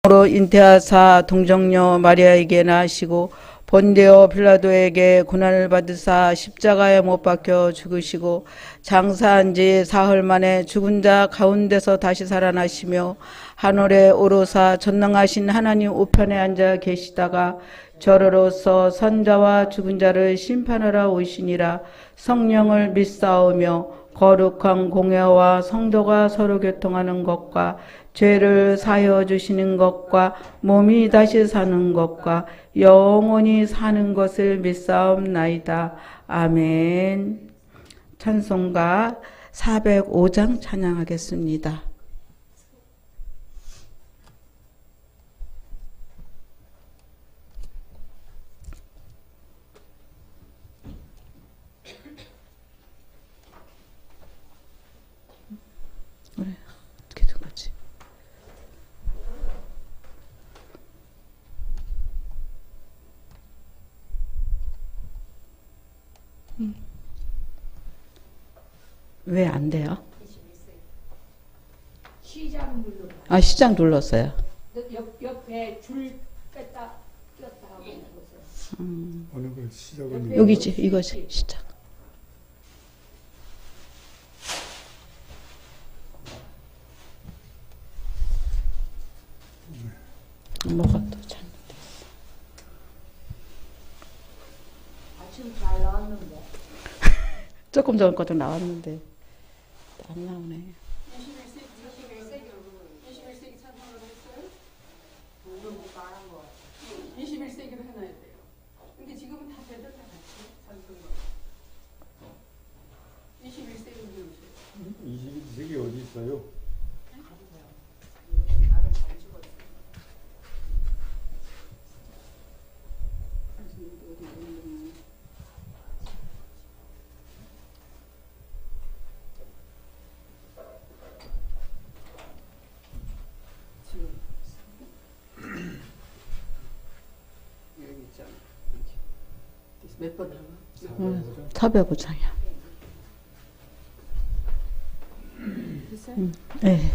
로 인태하사 동정녀 마리아에게 나으시고 본디오 빌라도에게 고난을 받으사 십자가에 못 박혀 죽으시고 장사한 지 사흘 만에 죽은 자 가운데서 다시 살아나시며 하늘에 오르사 전능하신 하나님 우편에 앉아 계시다가 저로서 선자와 죽은 자를 심판하러 오시니라. 성령을 믿사오며 거룩한 공회와 성도가 서로 교통하는 것과 죄를 사하여 주시는 것과 몸이 다시 사는 것과 영원히 사는 것을 믿사옵나이다. 아멘. 찬송가 405장 찬양하겠습니다. 그래, 어떻게 된 거지? 왜 안 돼요? 시작 눌러. 아, 시작 눌렀어요. 옆에 줄 뺐다 꼈다 하고 있어요. 어느 걸 시작을 여기지, 이거지, 시작. 뭐가 또 잘못됐어. 아침 잘 나왔는데. 조금 전 것도 나왔는데 안 나오네. 21세기 찬송을 했어요? 오늘 못 말한 거. 21세기로 해놔야 돼요. 근데 지금은 다 되던데 같이 찬송가. 21세기 누르세요. 22세기 어디 있어요? 나름 잘 죽었어요. 여기 있잖아. 몇 번 나와? 405장이야. 됐어요? 네.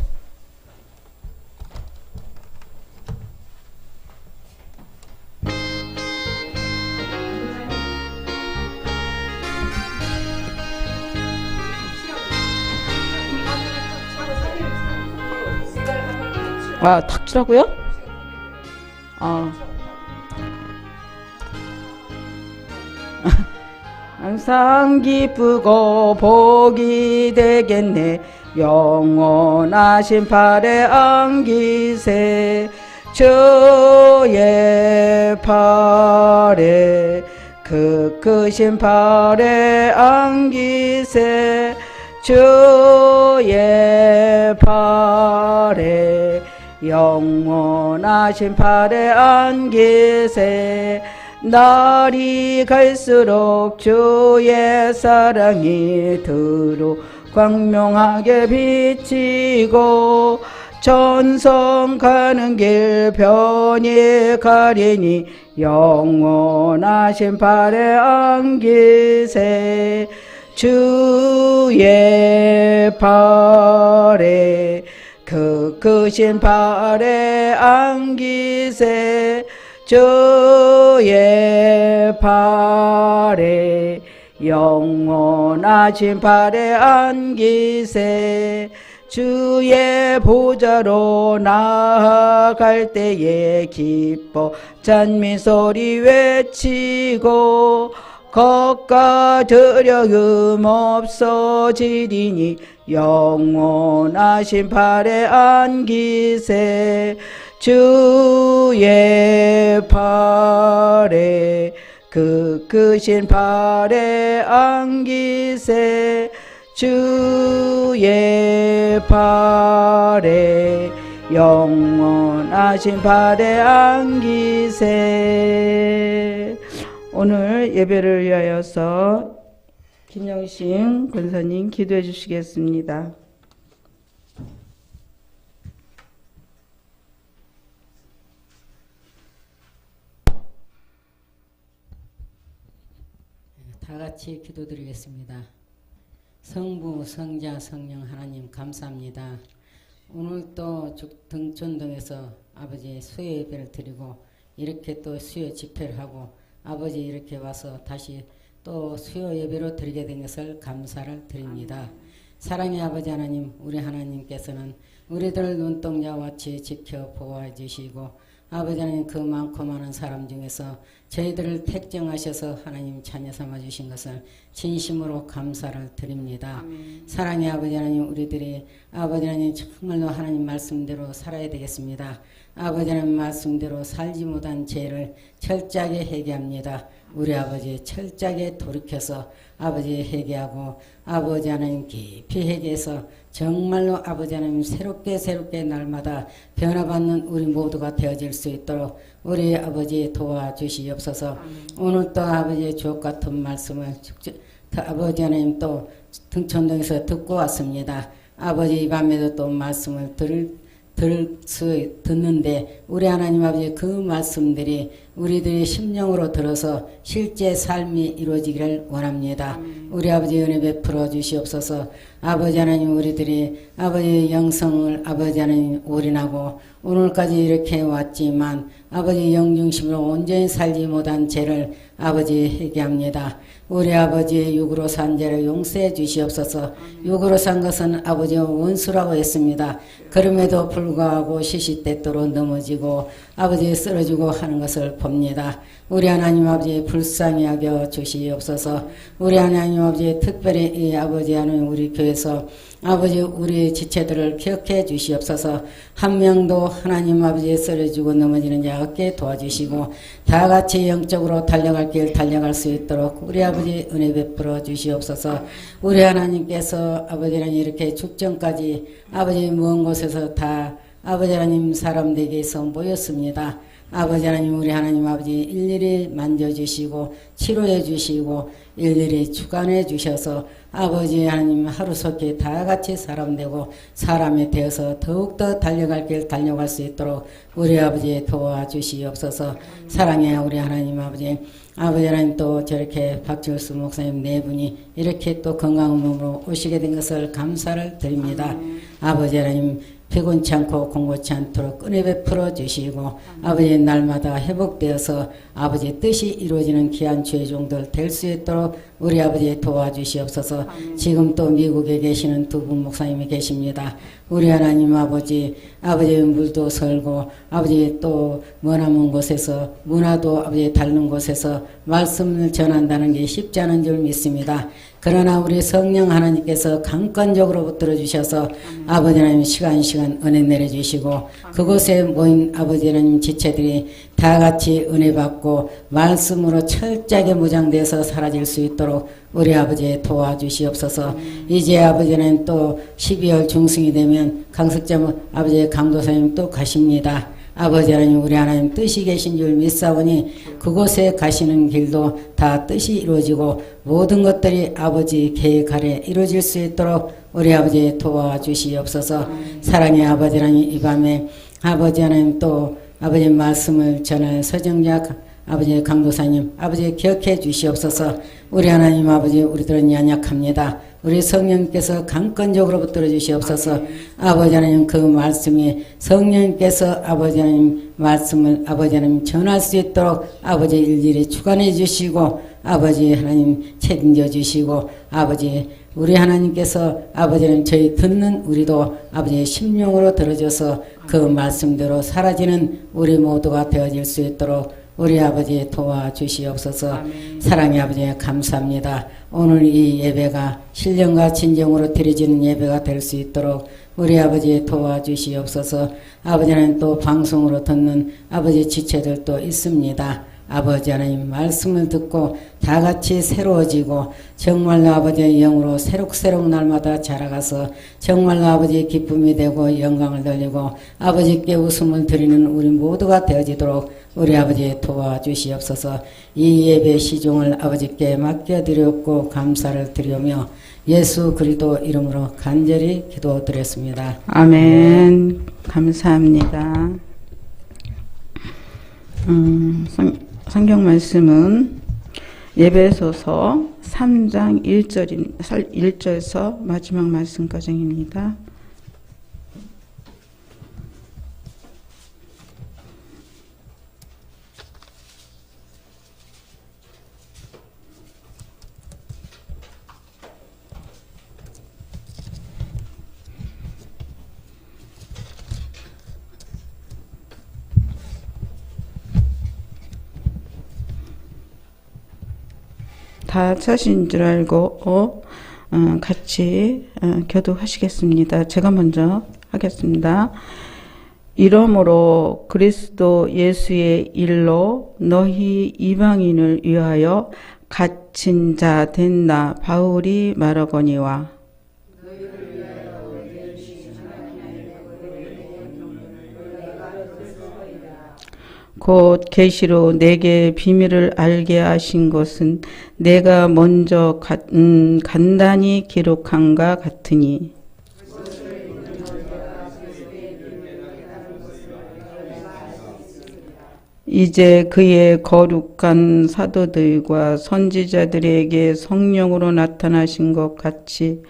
아, 탁주라고요? 아. 항상 기쁘고 복이 되겠네. 영원하신 팔에 안기세. 주의 팔에 그 크신 팔에 안기세. 주의 팔에 영원하신 팔에 안기세. 날이 갈수록 주의 사랑이 두루 광명하게 비치고 전성 가는 길 편히 가리니 영원하신 팔에 안기세. 주의 팔에 그 크신 팔에 안기세. 주의 팔에 영원하신 팔에 안기세. 주의 보좌로 나아갈 때에 기뻐 찬미소리 외치고 겉과 두려움 없어지리니 영원하신 팔에 안기세. 주의 팔에 그 크신 팔에 안기세. 주의 팔에 영원하신 팔에 안기세. 오늘 예배를 위하여서 김영신 권사님 기도해 주시겠습니다. 다 같이 기도드리겠습니다. 성부, 성자, 성령 하나님 감사합니다. 오늘 또 등촌동에서 아버지 수요 예배를 드리고 이렇게 또 수요 집회를 하고 아버지 이렇게 와서 다시 또 수요 예배로 드리게 된 것을 감사를 드립니다. 사랑의 아버지 하나님, 우리 하나님께서는 우리들 눈동자와 같이 지켜 보호해 주시고 아버지 하나님 그 많고 많은 사람 중에서 저희들을 택정하셔서 하나님 자녀 삼아 주신 것을 진심으로 감사를 드립니다. 사랑의 아버지 하나님, 우리들이 아버지 하나님 정말로 하나님 말씀대로 살아야 되겠습니다. 아버지 하나님 말씀대로 살지 못한 죄를 철저하게 회개합니다. 우리 아버지 철저하게 돌이켜서 아버지 회개하고 아버지 하나님 깊이 회개해서 정말로 아버지 하나님 새롭게 날마다 변화받는 우리 모두가 되어질 수 있도록 우리 아버지 도와주시옵소서. 오늘 또 아버지의 주옥 같은 말씀을 아버지 하나님 또 등촌동에서 듣고 왔습니다. 아버지 이 밤에도 또 말씀을 듣는데 우리 하나님 아버지 그 말씀들이 우리들의 심령으로 들어서 실제 삶이 이루어지기를 원합니다. 우리 아버지 은혜 베풀어 주시옵소서. 아버지 하나님 우리들이 아버지의 영성을 아버지 하나님 올인하고 오늘까지 이렇게 왔지만 아버지 영중심으로 온전히 살지 못한 죄를 아버지 회개합니다. 우리 아버지의 육으로 산 죄를 용서해 주시옵소서. 육으로 산 것은 아버지의 원수라고 했습니다. 그럼에도 불구하고 시시때때로 넘어지고 아버지 쓰러지고 하는 것을 봅니다. 우리 하나님 아버지 불쌍히 여겨 주시옵소서. 우리 하나님 아버지 특별히 이 아버지 하나님 우리 교회에서 아버지 우리 지체들을 기억해 주시옵소서. 한 명도 하나님 아버지 쓰러지고 넘어지는 자 없게 도와주시고 다 같이 영적으로 달려갈 길 달려갈 수 있도록 우리 아버지 은혜 베풀어 주시옵소서. 우리 하나님께서 아버지 하나님 이렇게 죽전까지 아버지 먼 곳에서 다 아버지 하나님 사람들에게서 모였습니다. 아버지 하나님 우리 하나님 아버지 일일이 만져주시고 치료해 주시고 일일이 주관해 주셔서 아버지 하나님 하루속히 다 같이 사람 되고 사람이 되어서 더욱더 달려갈 길 달려갈 수 있도록 우리 아버지 도와주시옵소서. 사랑해 우리 하나님 아버지 하나님 또 저렇게 박지울수 목사님 네 분이 이렇게 또 건강한 몸으로 오시게 된 것을 감사를 드립니다. 아버지 하나님 피곤치 않고 공고치 않도록 은혜 베풀어 주시고 아버지 날마다 회복되어서 아버지 뜻이 이루어지는 귀한 주의 종들 될 수 있도록 우리 아버지 도와주시옵소서. 지금 또 미국에 계시는 두 분 목사님이 계십니다. 우리 하나님 아버지 물도 설고 아버지 또 머나먼 곳에서 문화도 아버지 다른 곳에서 말씀을 전한다는 게 쉽지 않은 줄 믿습니다. 그러나 우리 성령 하나님께서 강권적으로 붙들어 주셔서 아버지 하나님 시간 은혜 내려주시고 그곳에 모인 아버지 하나님 지체들이 다 같이 은혜 받고 말씀으로 철저하게 무장되어서 사라질 수 있도록 우리 아버지 도와주시옵소서. 이제 아버지 하나님 또 12월 중순이 되면 강석점 아버지 강도사님 또 가십니다. 아버지 하나님 우리 하나님 뜻이 계신 줄 믿사오니 그곳에 가시는 길도 다 뜻이 이루어지고 모든 것들이 아버지 계획 아래 이루어질 수 있도록 우리 아버지 도와주시옵소서. 사랑의 아버지 하나님 이 밤에 아버지 하나님 또 아버지 말씀을 전할 서정자 아버지 강도사님 아버지 기억해 주시옵소서. 우리 하나님 아버지 우리들은 연약합니다. 우리 성령님께서 강권적으로 붙들어 주시옵소서. 아버지 하나님 그 말씀이 성령님께서 아버지 하나님 말씀을 아버지 하나님 전할 수 있도록 아버지 일일이 주관해 주시고 아버지 하나님 책임져 주시고 아버지 우리 하나님께서 아버지 하나님 저희 듣는 우리도 아버지의 심령으로 들어줘서 그 말씀대로 사라지는 우리 모두가 되어질 수 있도록 우리 아버지 도와주시옵소서. 사랑의 아버지 감사합니다. 오늘 이 예배가 신령과 진정으로 드려지는 예배가 될 수 있도록 우리 아버지 도와주시옵소서. 아버지 하나님 또 방송으로 듣는 아버지 지체들도 있습니다. 아버지 하나님 말씀을 듣고 다 같이 새로워지고 정말로 아버지의 영으로 새록새록 날마다 자라가서 정말로 아버지의 기쁨이 되고 영광을 돌리고 아버지께 웃음을 드리는 우리 모두가 되어지도록 우리 아버지 도와주시옵소서. 이 예배 시종을 아버지께 맡겨드렸고 감사를 드리며 예수 그리스도 이름으로 간절히 기도드렸습니다. 아멘. 감사합니다. 성경 말씀은 예배소서 3장 1절에서 마지막 말씀까지입니다. 다 차신 줄 알고 같이 교독하시겠습니다. 제가 먼저 하겠습니다. 이러므로 그리스도 예수의 일로 너희 이방인을 위하여 갇힌 자 된 나 바울이 말하거니와 곧 계시로 내게 비밀을 알게 하신 것은 내가 먼저 간단히 기록한가 같으니 이제 그의 거룩한 사도들과 선지자들에게 성령으로 나타나신 것 같이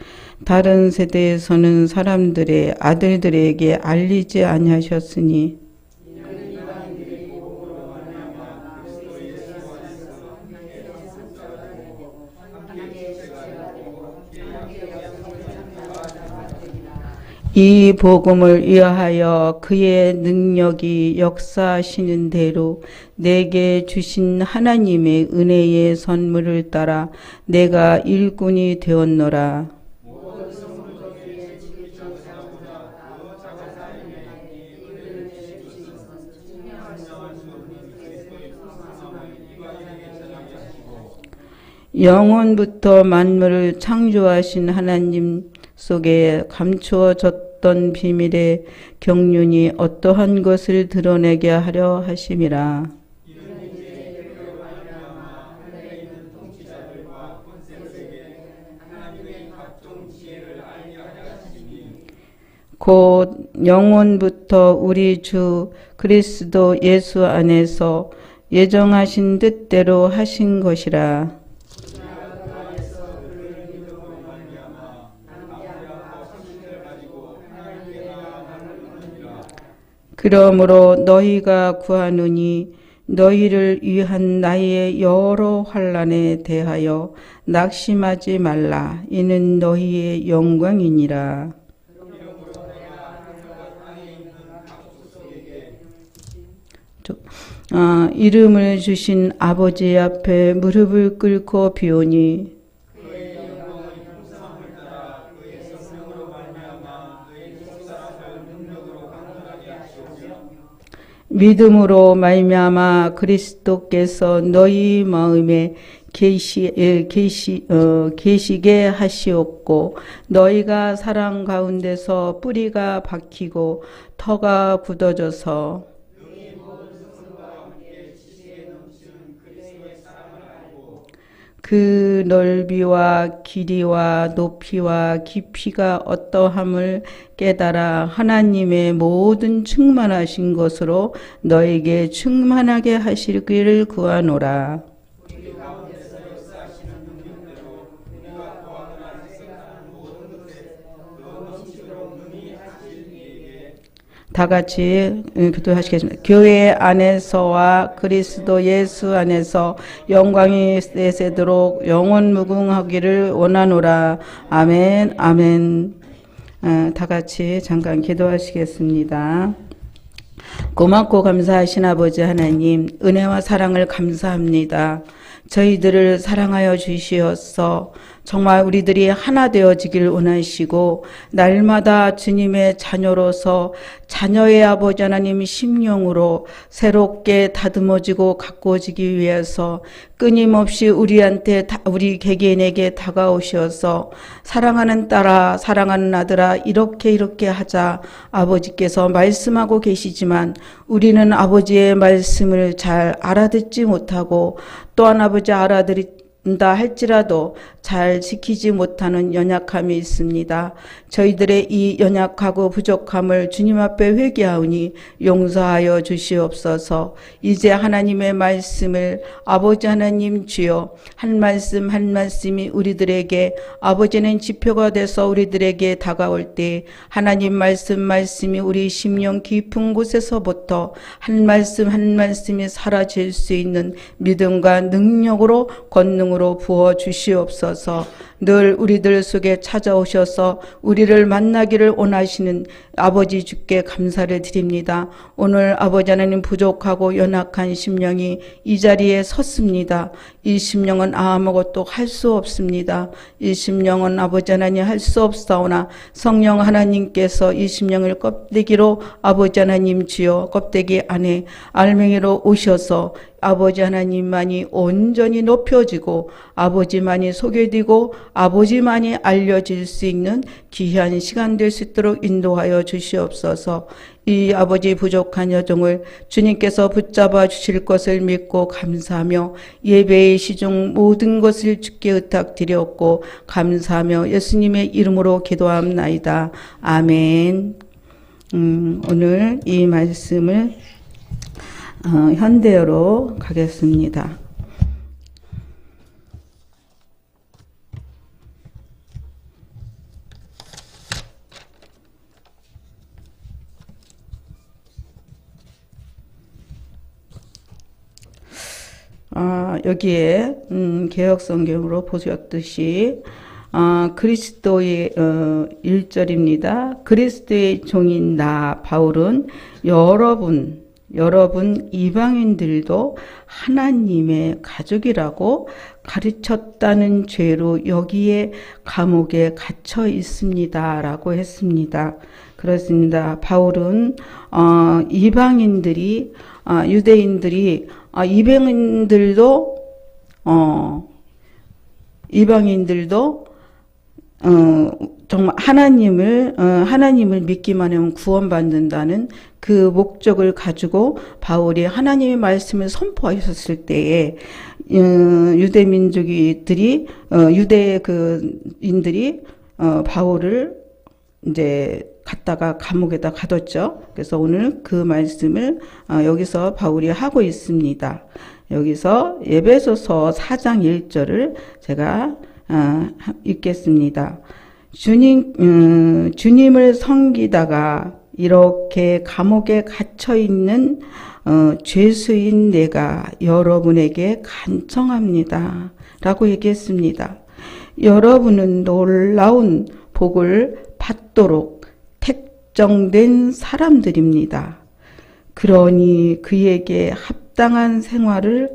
다른 세대에서는 사람들의 아들들에게 알리지 아니하셨으니 이 복음을 위하여 그의 능력이 역사하시는 대로 내게 주신 하나님의 은혜의 선물을 따라 내가 일꾼이 되었노라. 영원부터 만물을 창조하신 하나님 속에 감추어졌던 비밀의 경륜이 어떠한 것을 드러내게 하려 하심이라. 곧 영원부터 우리 주 그리스도 예수 안에서 예정하신 뜻대로 하신 것이라. 그러므로 너희가 구하노니 너희를 위한 나의 여러 환난에 대하여 낙심하지 말라. 이는 너희의 영광이니라. 이름을 주신 아버지 앞에 무릎을 꿇고 비오니 믿음으로 말미암아 그리스도께서 너희 마음에 계시게 하시옵고 너희가 사랑 가운데서 뿌리가 박히고 터가 굳어져서 그 넓이와 길이와 높이와 깊이가 어떠함을 깨달아 하나님의 모든 충만하신 것으로 너에게 충만하게 하시기를 구하노라. 다 같이 기도하시겠습니다. 교회 안에서와 그리스도 예수 안에서 영광이 되새도록 영원 무궁하기를 원하노라. 아멘, 아멘. 다 같이 잠깐 기도하시겠습니다. 고맙고 감사하신 아버지 하나님, 은혜와 사랑을 감사합니다. 저희들을 사랑하여 주시어서 정말 우리들이 하나 되어지길 원하시고 날마다 주님의 자녀로서 자녀의 아버지 하나님 심령으로 새롭게 다듬어지고 가꾸어지기 위해서 끊임없이 우리 개개인에게 다가오셔서 사랑하는 딸아, 사랑하는 아들아, 이렇게 하자 아버지께서 말씀하고 계시지만 우리는 아버지의 말씀을 잘 알아듣지 못하고 또한 아버지 알아듣는다 할지라도 잘 지키지 못하는 연약함이 있습니다. 저희들의 이 연약하고 부족함을 주님 앞에 회개하오니 용서하여 주시옵소서. 이제 하나님의 말씀을 아버지 하나님 주여 한 말씀 한 말씀이 우리들에게 아버지는 지표가 돼서 우리들에게 다가올 때 하나님 말씀이 우리 심령 깊은 곳에서부터 한 말씀 한 말씀이 사라질 수 있는 믿음과 능력으로 권능으로 부어 주시옵소서. 늘 우리들 속에 찾아오셔서 우리를 만나기를 원하시는 아버지 주께 감사를 드립니다. 오늘 아버지 하나님 부족하고 연약한 심령이 이 자리에 섰습니다. 이 심령은 아무것도 할 수 없습니다. 이 심령은 아버지 하나님 할 수 없사오나 성령 하나님께서 이 심령을 껍데기로 아버지 하나님 주여 껍데기 안에 알맹이로 오셔서 아버지 하나님만이 온전히 높여지고 아버지만이 소개되고 아버지만이 알려질 수 있는 귀한 시간 될 수 있도록 인도하여 주시옵소서. 이 아버지 부족한 여종을 주님께서 붙잡아 주실 것을 믿고 감사하며 예배의 시중 모든 것을 주께 의탁드렸고 감사하며 예수님의 이름으로 기도합나이다. 아멘. 오늘 이 말씀을 현대어로 가겠습니다. 여기에 개역성경으로 보셨듯이 그리스도의 1절입니다. 그리스도의 종인 나 바울은 여러분 이방인들도 하나님의 가족이라고 가르쳤다는 죄로 여기에 감옥에 갇혀 있습니다. 라고 했습니다. 그렇습니다. 바울은 이방인들이 유대인들이 이방인들도 정말 하나님을 믿기만 하면 구원받는다는 그 목적을 가지고 바울이 하나님의 말씀을 선포하셨을 때에 유대인들이 바울을 이제 갔다가 감옥에다 가뒀죠. 그래서 오늘 그 말씀을 여기서 바울이 하고 있습니다. 여기서 에베소서 4장 1절을 제가 읽겠습니다. 주님을 섬기다가 이렇게 감옥에 갇혀 있는 죄수인 내가 여러분에게 간청합니다. 라고 얘기했습니다. 여러분은 놀라운 복을 받도록 택정된 사람들입니다. 그러니 그에게 합당한 생활을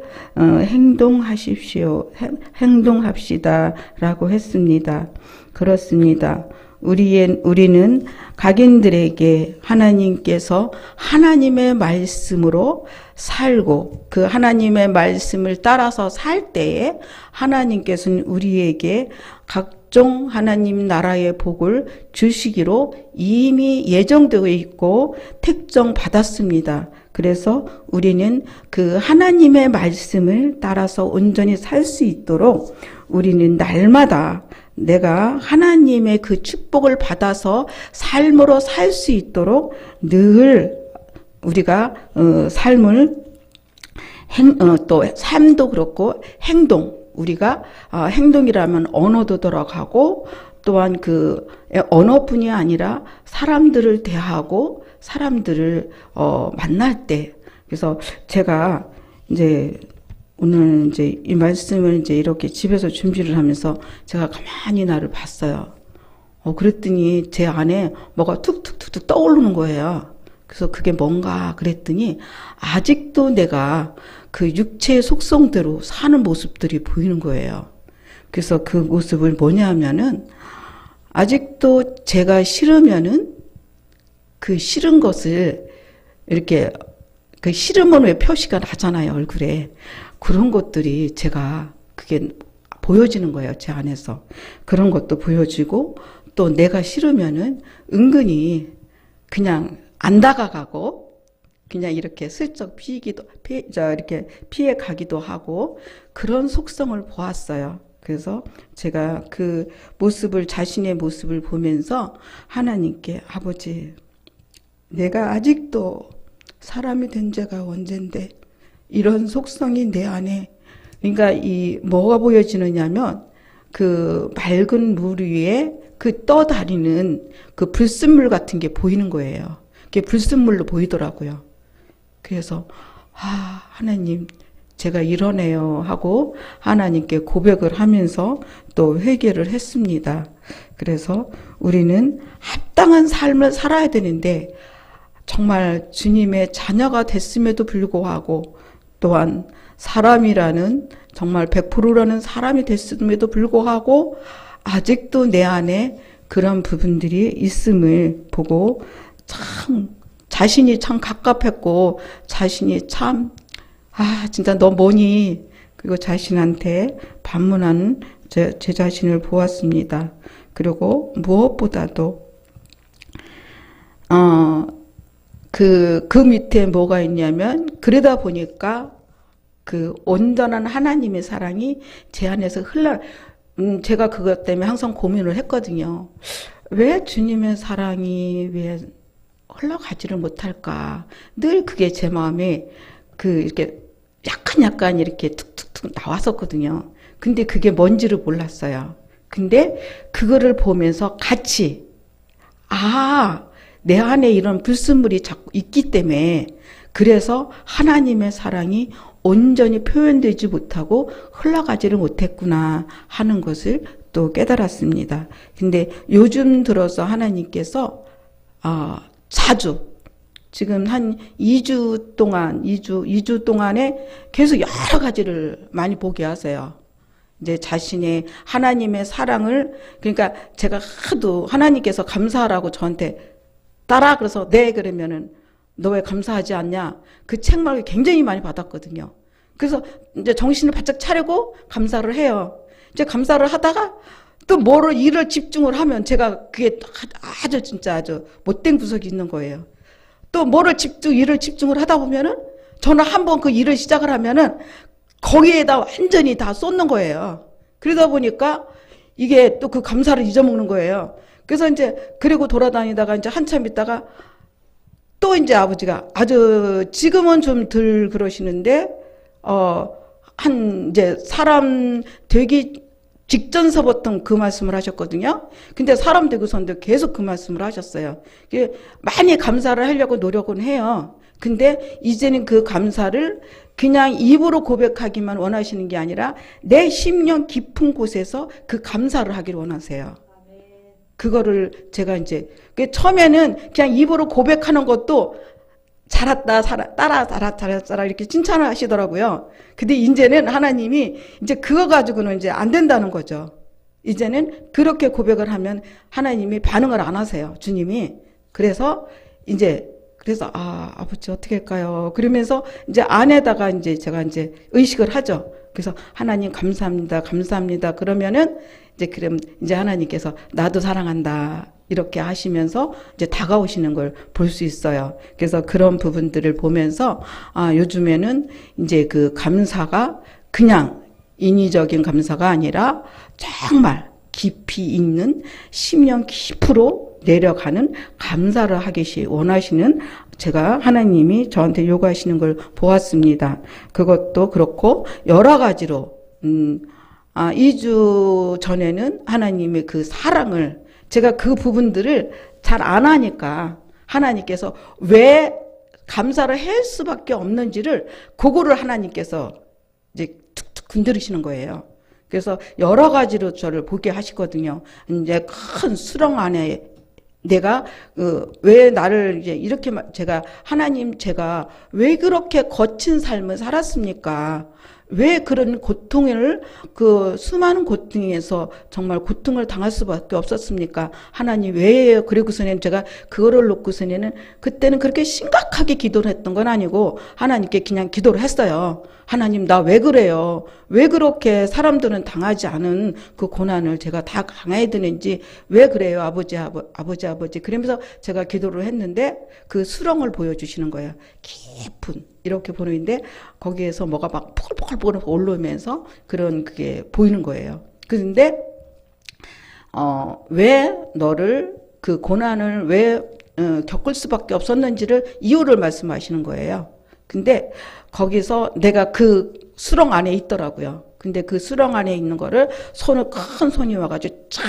행동합시다. 라고 했습니다. 그렇습니다. 우리는 각인들에게 하나님께서 하나님의 말씀으로 살고 그 하나님의 말씀을 따라서 살 때에 하나님께서는 우리에게 각종 하나님 나라의 복을 주시기로 이미 예정되어 있고 택정받았습니다. 그래서 우리는 그 하나님의 말씀을 따라서 온전히 살 수 있도록 우리는 날마다 내가 하나님의 그 축복을 받아서 삶으로 살 수 있도록 늘 우리가 또 삶도 그렇고 우리가 행동이라면 언어도 들어가고 또한 그 언어뿐이 아니라 사람들을 대하고 사람들을 만날 때 그래서 제가 이제 오늘 이제 이 말씀을 이제 이렇게 집에서 준비를 하면서 제가 가만히 나를 봤어요. 그랬더니 제 안에 뭐가 툭툭툭툭 떠오르는 거예요. 그래서 그게 뭔가 그랬더니 아직도 내가 그 육체의 속성대로 사는 모습들이 보이는 거예요. 그래서 그 모습을 뭐냐 하면은 아직도 제가 싫으면은 그 싫은 것을 이렇게 그 싫으면 왜 표시가 나잖아요, 얼굴에. 그런 것들이 제가 그게 보여지는 거예요, 제 안에서. 그런 것도 보여지고 또 내가 싫으면은 은근히 그냥 안 다가가고 그냥 이렇게 슬쩍 이렇게 피해 가기도 하고 그런 속성을 보았어요. 그래서 제가 그 모습을, 자신의 모습을 보면서 하나님께 아버지, 내가 아직도 사람이 된 지가 언젠데 이런 속성이 내 안에, 그러니까 뭐가 보여지느냐면 그 맑은 물 위에 그 떠다니는 그 불순물 같은 게 보이는 거예요. 그게 불순물로 보이더라고요. 그래서 하나님, 제가 이러네요 하고 하나님께 고백을 하면서 또 회개를 했습니다. 그래서 우리는 합당한 삶을 살아야 되는데 정말 주님의 자녀가 됐음에도 불구하고 또한 사람이라는 정말 100%라는 사람이 됐음에도 불구하고 아직도 내 안에 그런 부분들이 있음을 보고 참 자신이 참 갑갑했고 자신이 참 진짜 너 뭐니? 그리고 자신한테 반문하는 제 자신을 보았습니다. 그리고 무엇보다도 그 밑에 뭐가 있냐면 그러다 보니까 그 온전한 하나님의 사랑이 제 안에서 제가 그것 때문에 항상 고민을 했거든요. 왜 주님의 사랑이 왜 흘러가지를 못할까? 늘 그게 제 마음에 이렇게 약간 이렇게 툭툭툭 나왔었거든요. 근데 그게 뭔지를 몰랐어요. 근데 그거를 보면서 같이 내 안에 이런 불순물이 자꾸 있기 때문에 그래서 하나님의 사랑이 온전히 표현되지 못하고 흘러가지를 못했구나 하는 것을 또 깨달았습니다. 근데 요즘 들어서 하나님께서 자주 지금 한 2주 동안에 계속 여러 가지를 많이 보게 하세요. 이제 자신의 하나님의 사랑을, 그러니까 제가 하도 하나님께서 감사하라고 저한테 따라 그래서 네 그러면은 너 왜 감사하지 않냐? 그 책말을 굉장히 많이 받았거든요. 그래서 이제 정신을 바짝 차리고 감사를 해요. 이제 감사를 하다가 또 뭐를 일을 집중을 하면 제가 그게 아주 못된 구석이 있는 거예요. 또 뭐를 일을 집중을 하다 보면은 저는 한번 그 일을 시작을 하면은 거기에다 완전히 다 쏟는 거예요. 그러다 보니까 이게 또 그 감사를 잊어먹는 거예요. 그래서 이제 그리고 돌아다니다가 이제 한참 있다가 또 이제 아버지가 아주 지금은 좀 덜 그러시는데 이제 사람 되기 직전서부터 그 말씀을 하셨거든요. 근데 사람 되고선도 계속 그 말씀을 하셨어요. 많이 감사를 하려고 노력은 해요. 근데 이제는 그 감사를 그냥 입으로 고백하기만 원하시는 게 아니라 내 심령 깊은 곳에서 그 감사를 하기를 원하세요. 그거를 제가 이제 처음에는 그냥 입으로 고백하는 것도 잘했다, 잘했다 이렇게 칭찬을 하시더라고요. 근데 이제는 하나님이 이제 그거 가지고는 이제 안 된다는 거죠. 이제는 그렇게 고백을 하면 하나님이 반응을 안 하세요. 주님이. 그래서 아버지 어떻게 할까요? 그러면서 이제 안에다가 이제 제가 이제 의식을 하죠. 그래서 하나님 감사합니다. 그러면은 그럼 이제 하나님께서 나도 사랑한다. 이렇게 하시면서 이제 다가오시는 걸 볼 수 있어요. 그래서 그런 부분들을 보면서 요즘에는 이제 그 감사가 그냥 인위적인 감사가 아니라 정말 깊이 있는 심령 깊이로 내려가는 감사를 하기 원하시는 제가 하나님이 저한테 요구하시는 걸 보았습니다. 그것도 그렇고 여러 가지로 2주 전에는 하나님의 그 사랑을 제가 그 부분들을 잘 안 하니까 하나님께서 왜 감사를 할 수밖에 없는지를 그거를 하나님께서 이제 툭툭 건드리시는 거예요. 그래서 여러 가지로 저를 보게 하시거든요. 이제 큰 수렁 안에 내가 왜 나를 이제 이렇게 제가 왜 그렇게 거친 삶을 살았습니까? 왜 그런 고통을 수많은 고통에서 정말 고통을 당할 수밖에 없었습니까? 하나님 왜예요? 그리고서는 제가 그거를 놓고서는 그때는 그렇게 심각하게 기도를 했던 건 아니고 하나님께 그냥 기도를 했어요. 하나님 나 왜 그래요? 왜 그렇게 사람들은 당하지 않은 그 고난을 제가 다 당해야 되는지 왜 그래요? 아버지 그러면서 제가 기도를 했는데 그 수렁을 보여주시는 거예요. 깊은 이렇게 보이는데 거기에서 뭐가 막 포글포글 올라오면서 그게 보이는 거예요. 그런데 왜 너를 그 고난을 왜 겪을 수밖에 없었는지를 이유를 말씀하시는 거예요. 근데 거기서 내가 그 수렁 안에 있더라고요. 근데 그 수렁 안에 있는 거를 큰 손이 와가지고 쫙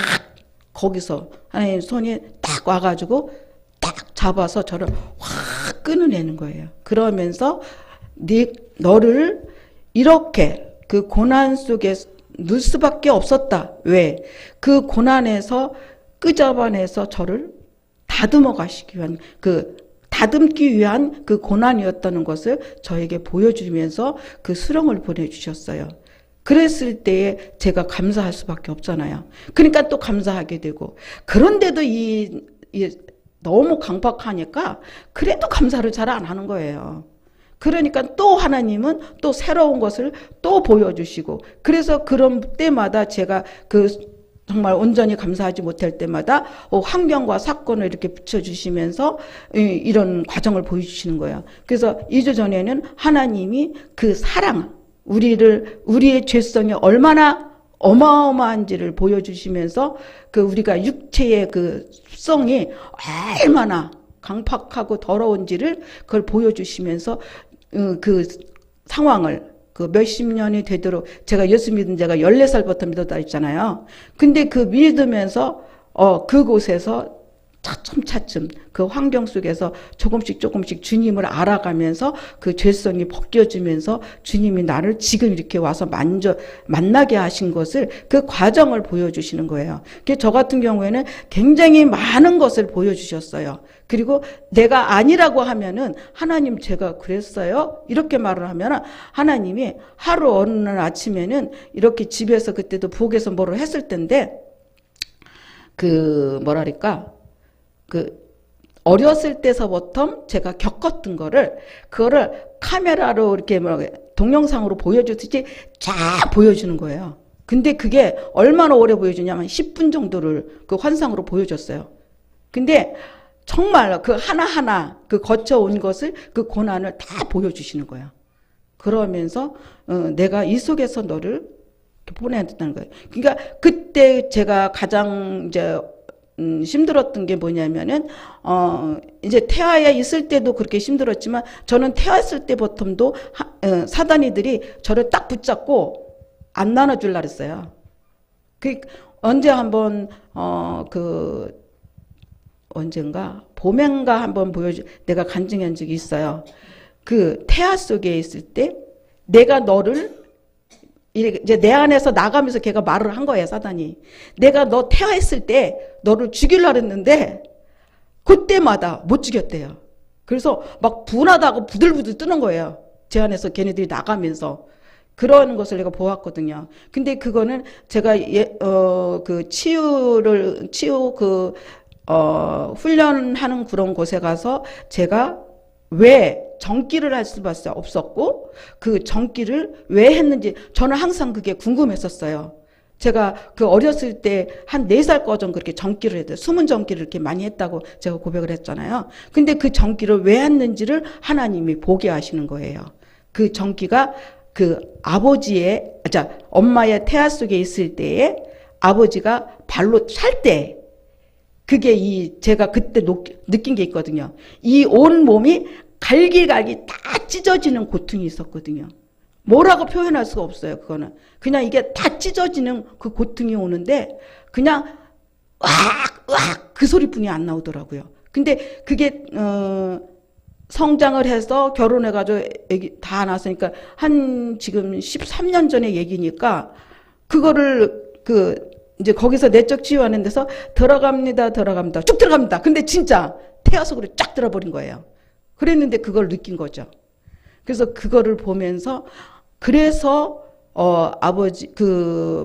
거기서 하나님 손이 딱 와가지고 딱 잡아서 저를 확 끊어내는 거예요. 그러면서 너를 이렇게 그 고난 속에 넣을 수밖에 없었다. 왜? 그 고난에서 끄잡아내서 저를 다듬어 가시기 위한 다듬기 위한 그 고난이었다는 것을 저에게 보여주면서 그 수령을 보내주셨어요. 그랬을 때에 제가 감사할 수밖에 없잖아요. 그러니까 또 감사하게 되고, 그런데도 너무 강박하니까 그래도 감사를 잘 안 하는 거예요. 그러니까 또 하나님은 또 새로운 것을 또 보여주시고, 그래서 그런 때마다 제가 정말 온전히 감사하지 못할 때마다 환경과 사건을 이렇게 붙여주시면서 이런 과정을 보여주시는 거예요. 그래서 2주 전에는 하나님이 그 사랑, 우리의 죄성이 얼마나 어마어마한지를 보여주시면서 우리가 육체의 습성이 얼마나 강팍하고 더러운지를 그걸 보여주시면서 그 상황을 몇십 년이 되도록, 제가 예수 믿은 지가 14살부터 믿었다 했잖아요. 근데 믿으면서 그곳에서 차츰차츰 그 환경 속에서 조금씩 주님을 알아가면서 그 죄성이 벗겨지면서 주님이 나를 지금 이렇게 와서 만나게 하신 것을, 그 과정을 보여주시는 거예요. 저 같은 경우에는 굉장히 많은 것을 보여주셨어요. 그리고 내가 아니라고 하면은, 하나님 제가 그랬어요? 이렇게 말을 하면은 하나님이 하루 어느 날 아침에는 이렇게 집에서, 그때도 부엌에서 뭐를 했을 텐데, 어렸을 때서부터 제가 겪었던 그거를 카메라로 이렇게 동영상으로 보여주듯이 쫙 보여주는 거예요. 근데 그게 얼마나 오래 보여주냐면 10분 정도를 그 환상으로 보여줬어요. 근데 정말 그 하나하나 거쳐온 것을, 그 고난을 다 보여주시는 거예요. 그러면서 내가 이 속에서 너를 보내야 된다는 거예요. 그러니까 그때 제가 가장 힘들었던 게 뭐냐면은, 이제 태아에 있을 때도 그렇게 힘들었지만, 저는 태아했을 때부터도 사단이들이 저를 딱 붙잡고 안 나눠주려고 했어요. 언제 한번, 언젠가, 봄엔가 한번 내가 간증한 적이 있어요. 태아 속에 있을 때, 내가 너를, 이제 내 안에서 나가면서 걔가 말을 한 거예요, 사단이. 내가 너 태아했을 때 너를 죽이려고 했는데 그때마다 못 죽였대요. 그래서 막 분하다고 부들부들 뜨는 거예요. 제 안에서 걔네들이 나가면서. 그런 것을 내가 보았거든요. 근데 그거는 제가 훈련하는 그런 곳에 가서 제가 왜 정기를 할 수밖에 없었고, 그 정기를 왜 했는지 저는 항상 그게 궁금했었어요. 제가 어렸을 때 한 4살 거전 그렇게 정기를 했대요. 숨은 정기를 이렇게 많이 했다고 제가 고백을 했잖아요. 근데 그 정기를 왜 했는지를 하나님이 보게 하시는 거예요. 그 정기가 엄마의 태아 속에 있을 때에 아버지가 발로 찰 때, 그게 제가 그때 느낀 게 있거든요. 이 온 몸이 갈기갈기 다 찢어지는 고통이 있었거든요. 뭐라고 표현할 수가 없어요, 그거는. 그냥 이게 다 찢어지는 그 고통이 오는데, 그냥, 으악! 그 소리뿐이 안 나오더라고요. 근데 그게, 성장을 해서 결혼해가지고 애기 다 낳았으니까, 지금 13년 전의 얘기니까, 그거를, 이제 거기서 내적 치유하는 데서 들어갑니다. 쭉 들어갑니다. 근데 진짜 태아 속으로 쫙 들어버린 거예요. 그랬는데 그걸 느낀 거죠. 그래서 그거를 보면서, 그래서 아버지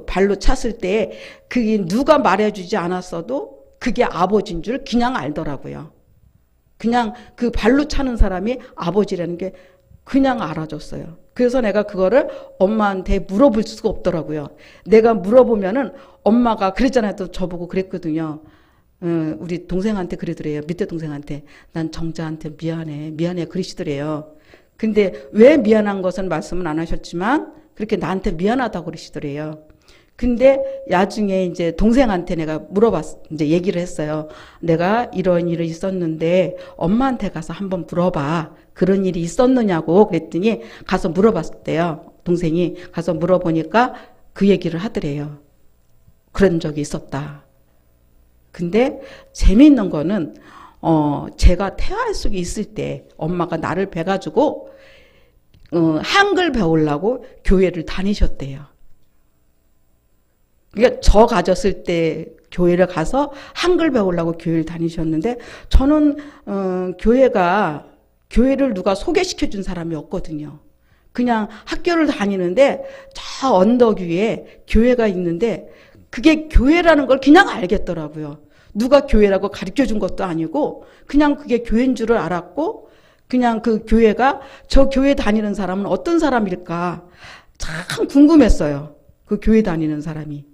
발로 찼을 때 그게 누가 말해주지 않았어도 그게 아버지인 줄 그냥 알더라고요. 그냥 그 발로 차는 사람이 아버지라는 게 그냥 알아줬어요. 그래서 내가 그거를 엄마한테 물어볼 수가 없더라고요. 내가 물어보면은 엄마가 그랬잖아요. 또 저보고 그랬거든요. 우리 동생한테 그러더래요. 밑에 동생한테. 난 정자한테 미안해 그러시더래요. 근데 왜 미안한 것은 말씀은 안 하셨지만 그렇게 나한테 미안하다고 그러시더래요. 근데 나중에 이제 동생한테 내가 이제 얘기를 했어요. 내가 이런 일이 있었는데 엄마한테 가서 한번 물어봐. 그런 일이 있었느냐고 그랬더니 가서 물어봤대요. 동생이 가서 물어보니까 그 얘기를 하더래요. 그런 적이 있었다. 근데 재미있는 거는 제가 태아 속에 있을 때 엄마가 나를 베가지고 한글 배우려고 교회를 다니셨대요. 그러니까 저 가졌을 때 교회를 가서 한글 배우려고 교회를 다니셨는데 저는 교회를 누가 소개시켜 준 사람이 없거든요. 그냥 학교를 다니는데 저 언덕 위에 교회가 있는데 그게 교회라는 걸 그냥 알겠더라고요. 누가 교회라고 가르쳐 준 것도 아니고 그냥 그게 교회인 줄을 알았고 그냥 그 교회가 저 교회 다니는 사람은 어떤 사람일까 참 궁금했어요. 그 교회 다니는 사람이.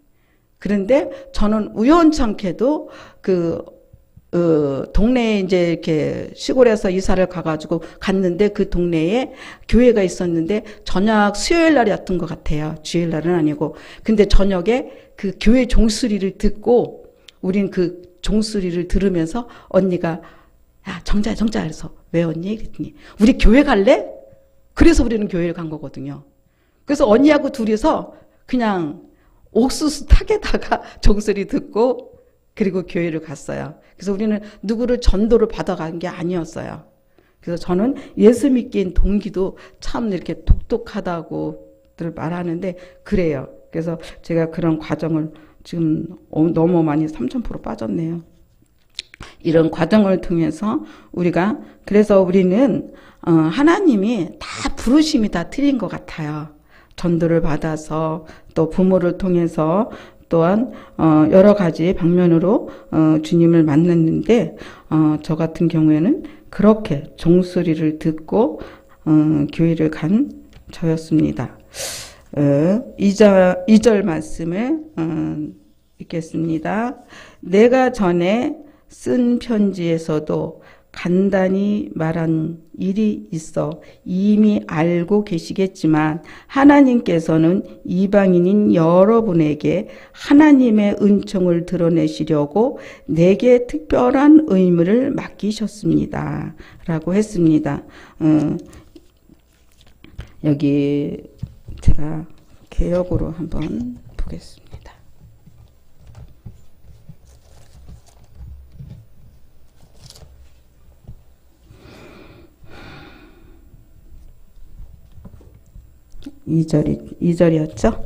그런데 저는 우연찮게도 동네에 이제 이렇게 시골에서 이사를 가가지고 갔는데 그 동네에 교회가 있었는데 저녁 수요일 날이었던 것 같아요. 주일 날은 아니고. 근데 저녁에 그 교회 종소리를 듣고 우린 그 종소리를 들으면서 언니가 야 정자야 그래서 왜 언니? 그랬더니 우리 교회 갈래? 그래서 우리는 교회를 간 거거든요. 그래서 언니하고 둘이서 그냥 옥수수 탁에다가 종소리 듣고 그리고 교회를 갔어요. 그래서 우리는 누구를 전도를 받아간 게 아니었어요. 그래서 저는 예수 믿기인 동기도 참 이렇게 독특하다고들 말하는데 그래요. 그래서 제가 그런 과정을 지금 너무 많이 3000% 빠졌네요. 이런 과정을 통해서 그래서 우리는 하나님이 다 부르심이 다 틀린 것 같아요. 전도를 받아서 또 부모를 통해서 또한 여러 가지 방면으로 주님을 만났는데 저 같은 경우에는 그렇게 종소리를 듣고 교회를 간 저였습니다. 2절 말씀을 읽겠습니다. 내가 전에 쓴 편지에서도 간단히 말한 일이 있어 이미 알고 계시겠지만 하나님께서는 이방인인 여러분에게 하나님의 은총을 드러내시려고 내게 특별한 의무를 맡기셨습니다. 라고 했습니다. 여기 제가 개역으로 한번 보겠습니다. 2절이었죠?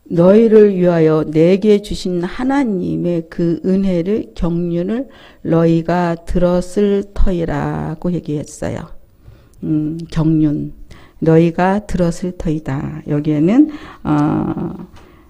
너희를 위하여 내게 주신 하나님의 그 은혜를 경륜을 너희가 들었을 터이라고 얘기했어요. 경륜 너희가 들었을 터이다. 여기에는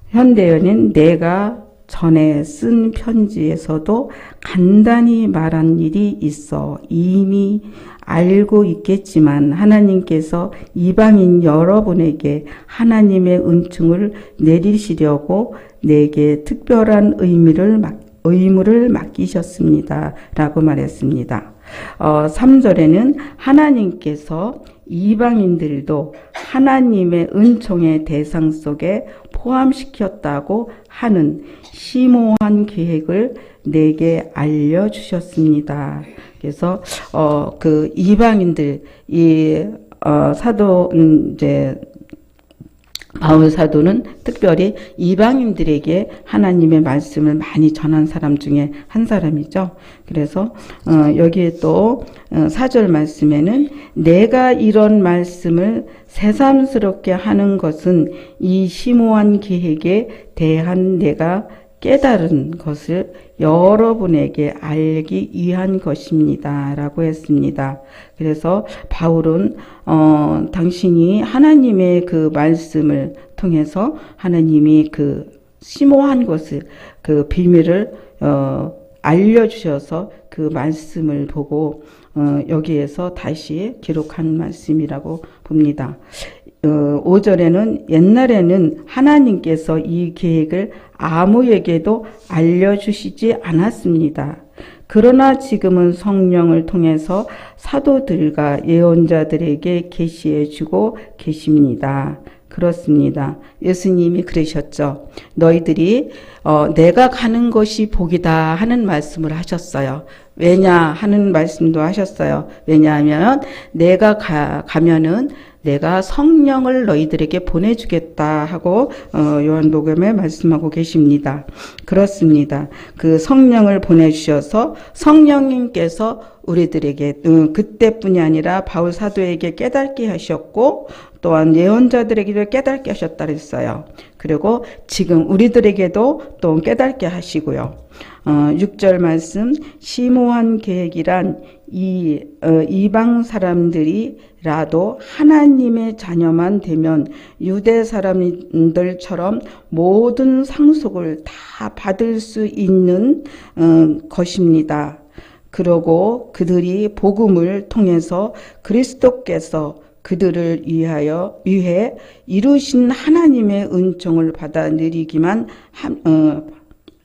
현대어는 내가 전에 쓴 편지에서도 간단히 말한 일이 있어 이미 알고 있겠지만 하나님께서 이방인 여러분에게 하나님의 은총을 내리시려고 내게 특별한 의무를 맡기셨습니다. 라고 말했습니다. 3절에는 하나님께서 이방인들도 하나님의 은총의 대상 속에 포함시켰다고 하는 심오한 계획을 내게 알려주셨습니다. 그래서 그 이방인들 바울 사도는 특별히 이방인들에게 하나님의 말씀을 많이 전한 사람 중에 한 사람이죠. 그래서 여기에 또 4절 말씀에는 내가 이런 말씀을 새삼스럽게 하는 것은 이 심오한 계획에 대한 내가 깨달은 것을 여러분에게 알기 위한 것입니다. 라고 했습니다. 그래서 바울은 당신이 하나님의 그 말씀을 통해서 하나님이 그 심오한 것을 그 비밀을 알려주셔서 그 말씀을 보고 여기에서 다시 기록한 말씀이라고 봅니다. 5절에는 옛날에는 하나님께서 이 계획을 아무에게도 알려주시지 않았습니다. 그러나 지금은 성령을 통해서 사도들과 예언자들에게 계시해 주고 계십니다. 그렇습니다. 예수님이 그러셨죠. 너희들이 내가 가는 것이 복이다 하는 말씀을 하셨어요. 왜냐 하는 말씀도 하셨어요. 왜냐하면 내가 가면은 내가 성령을 너희들에게 보내주겠다 하고 요한복음에 말씀하고 계십니다. 그렇습니다. 그 성령을 보내주셔서 성령님께서 우리들에게 그때뿐이 아니라 바울 사도에게 깨닫게 하셨고 또한 예언자들에게도 깨닫게 하셨다 그랬어요. 그리고 지금 우리들에게도 또 깨닫게 하시고요. 6절 말씀 심오한 계획이란 이방 사람들이라도 하나님의 자녀만 되면 유대 사람들처럼 모든 상속을 다 받을 수 있는 것입니다. 그러고 그들이 복음을 통해서 그리스도께서 그들을 위해 이루신 하나님의 은총을 받아 누리기만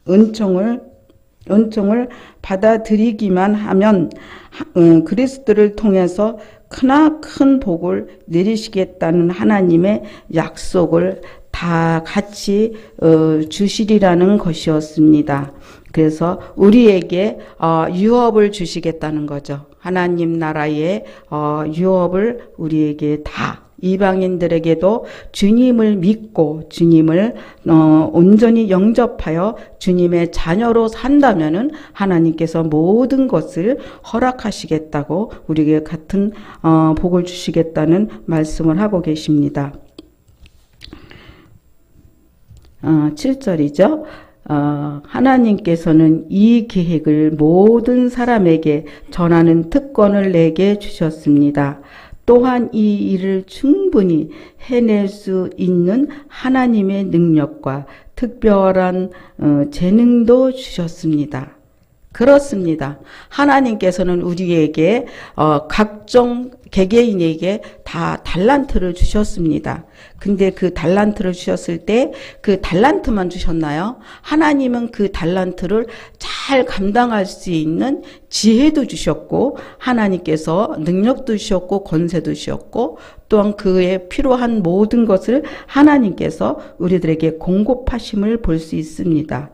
은총을 받아들이기만 하면 그리스도를 통해서 크나큰 복을 내리시겠다는 하나님의 약속을 다 같이 주시리라는 것이었습니다. 그래서 우리에게 유업을 주시겠다는 거죠. 하나님 나라의 유업을 우리에게 다 이방인들에게도 주님을 믿고 주님을 온전히 영접하여 주님의 자녀로 산다면은 하나님께서 모든 것을 허락하시겠다고 우리에게 같은 복을 주시겠다는 말씀을 하고 계십니다. 7절이죠. 하나님께서는 이 계획을 모든 사람에게 전하는 특권을 내게 주셨습니다. 또한 이 일을 충분히 해낼 수 있는 하나님의 능력과 특별한 재능도 주셨습니다. 그렇습니다. 하나님께서는 우리에게 각종 개개인에게 다 달란트를 주셨습니다. 근데 그 달란트를 주셨을 때 그 달란트만 주셨나요? 하나님은 그 달란트를 잘 감당할 수 있는 지혜도 주셨고 하나님께서 능력도 주셨고 권세도 주셨고 또한 그에 필요한 모든 것을 하나님께서 우리들에게 공급하심을 볼 수 있습니다.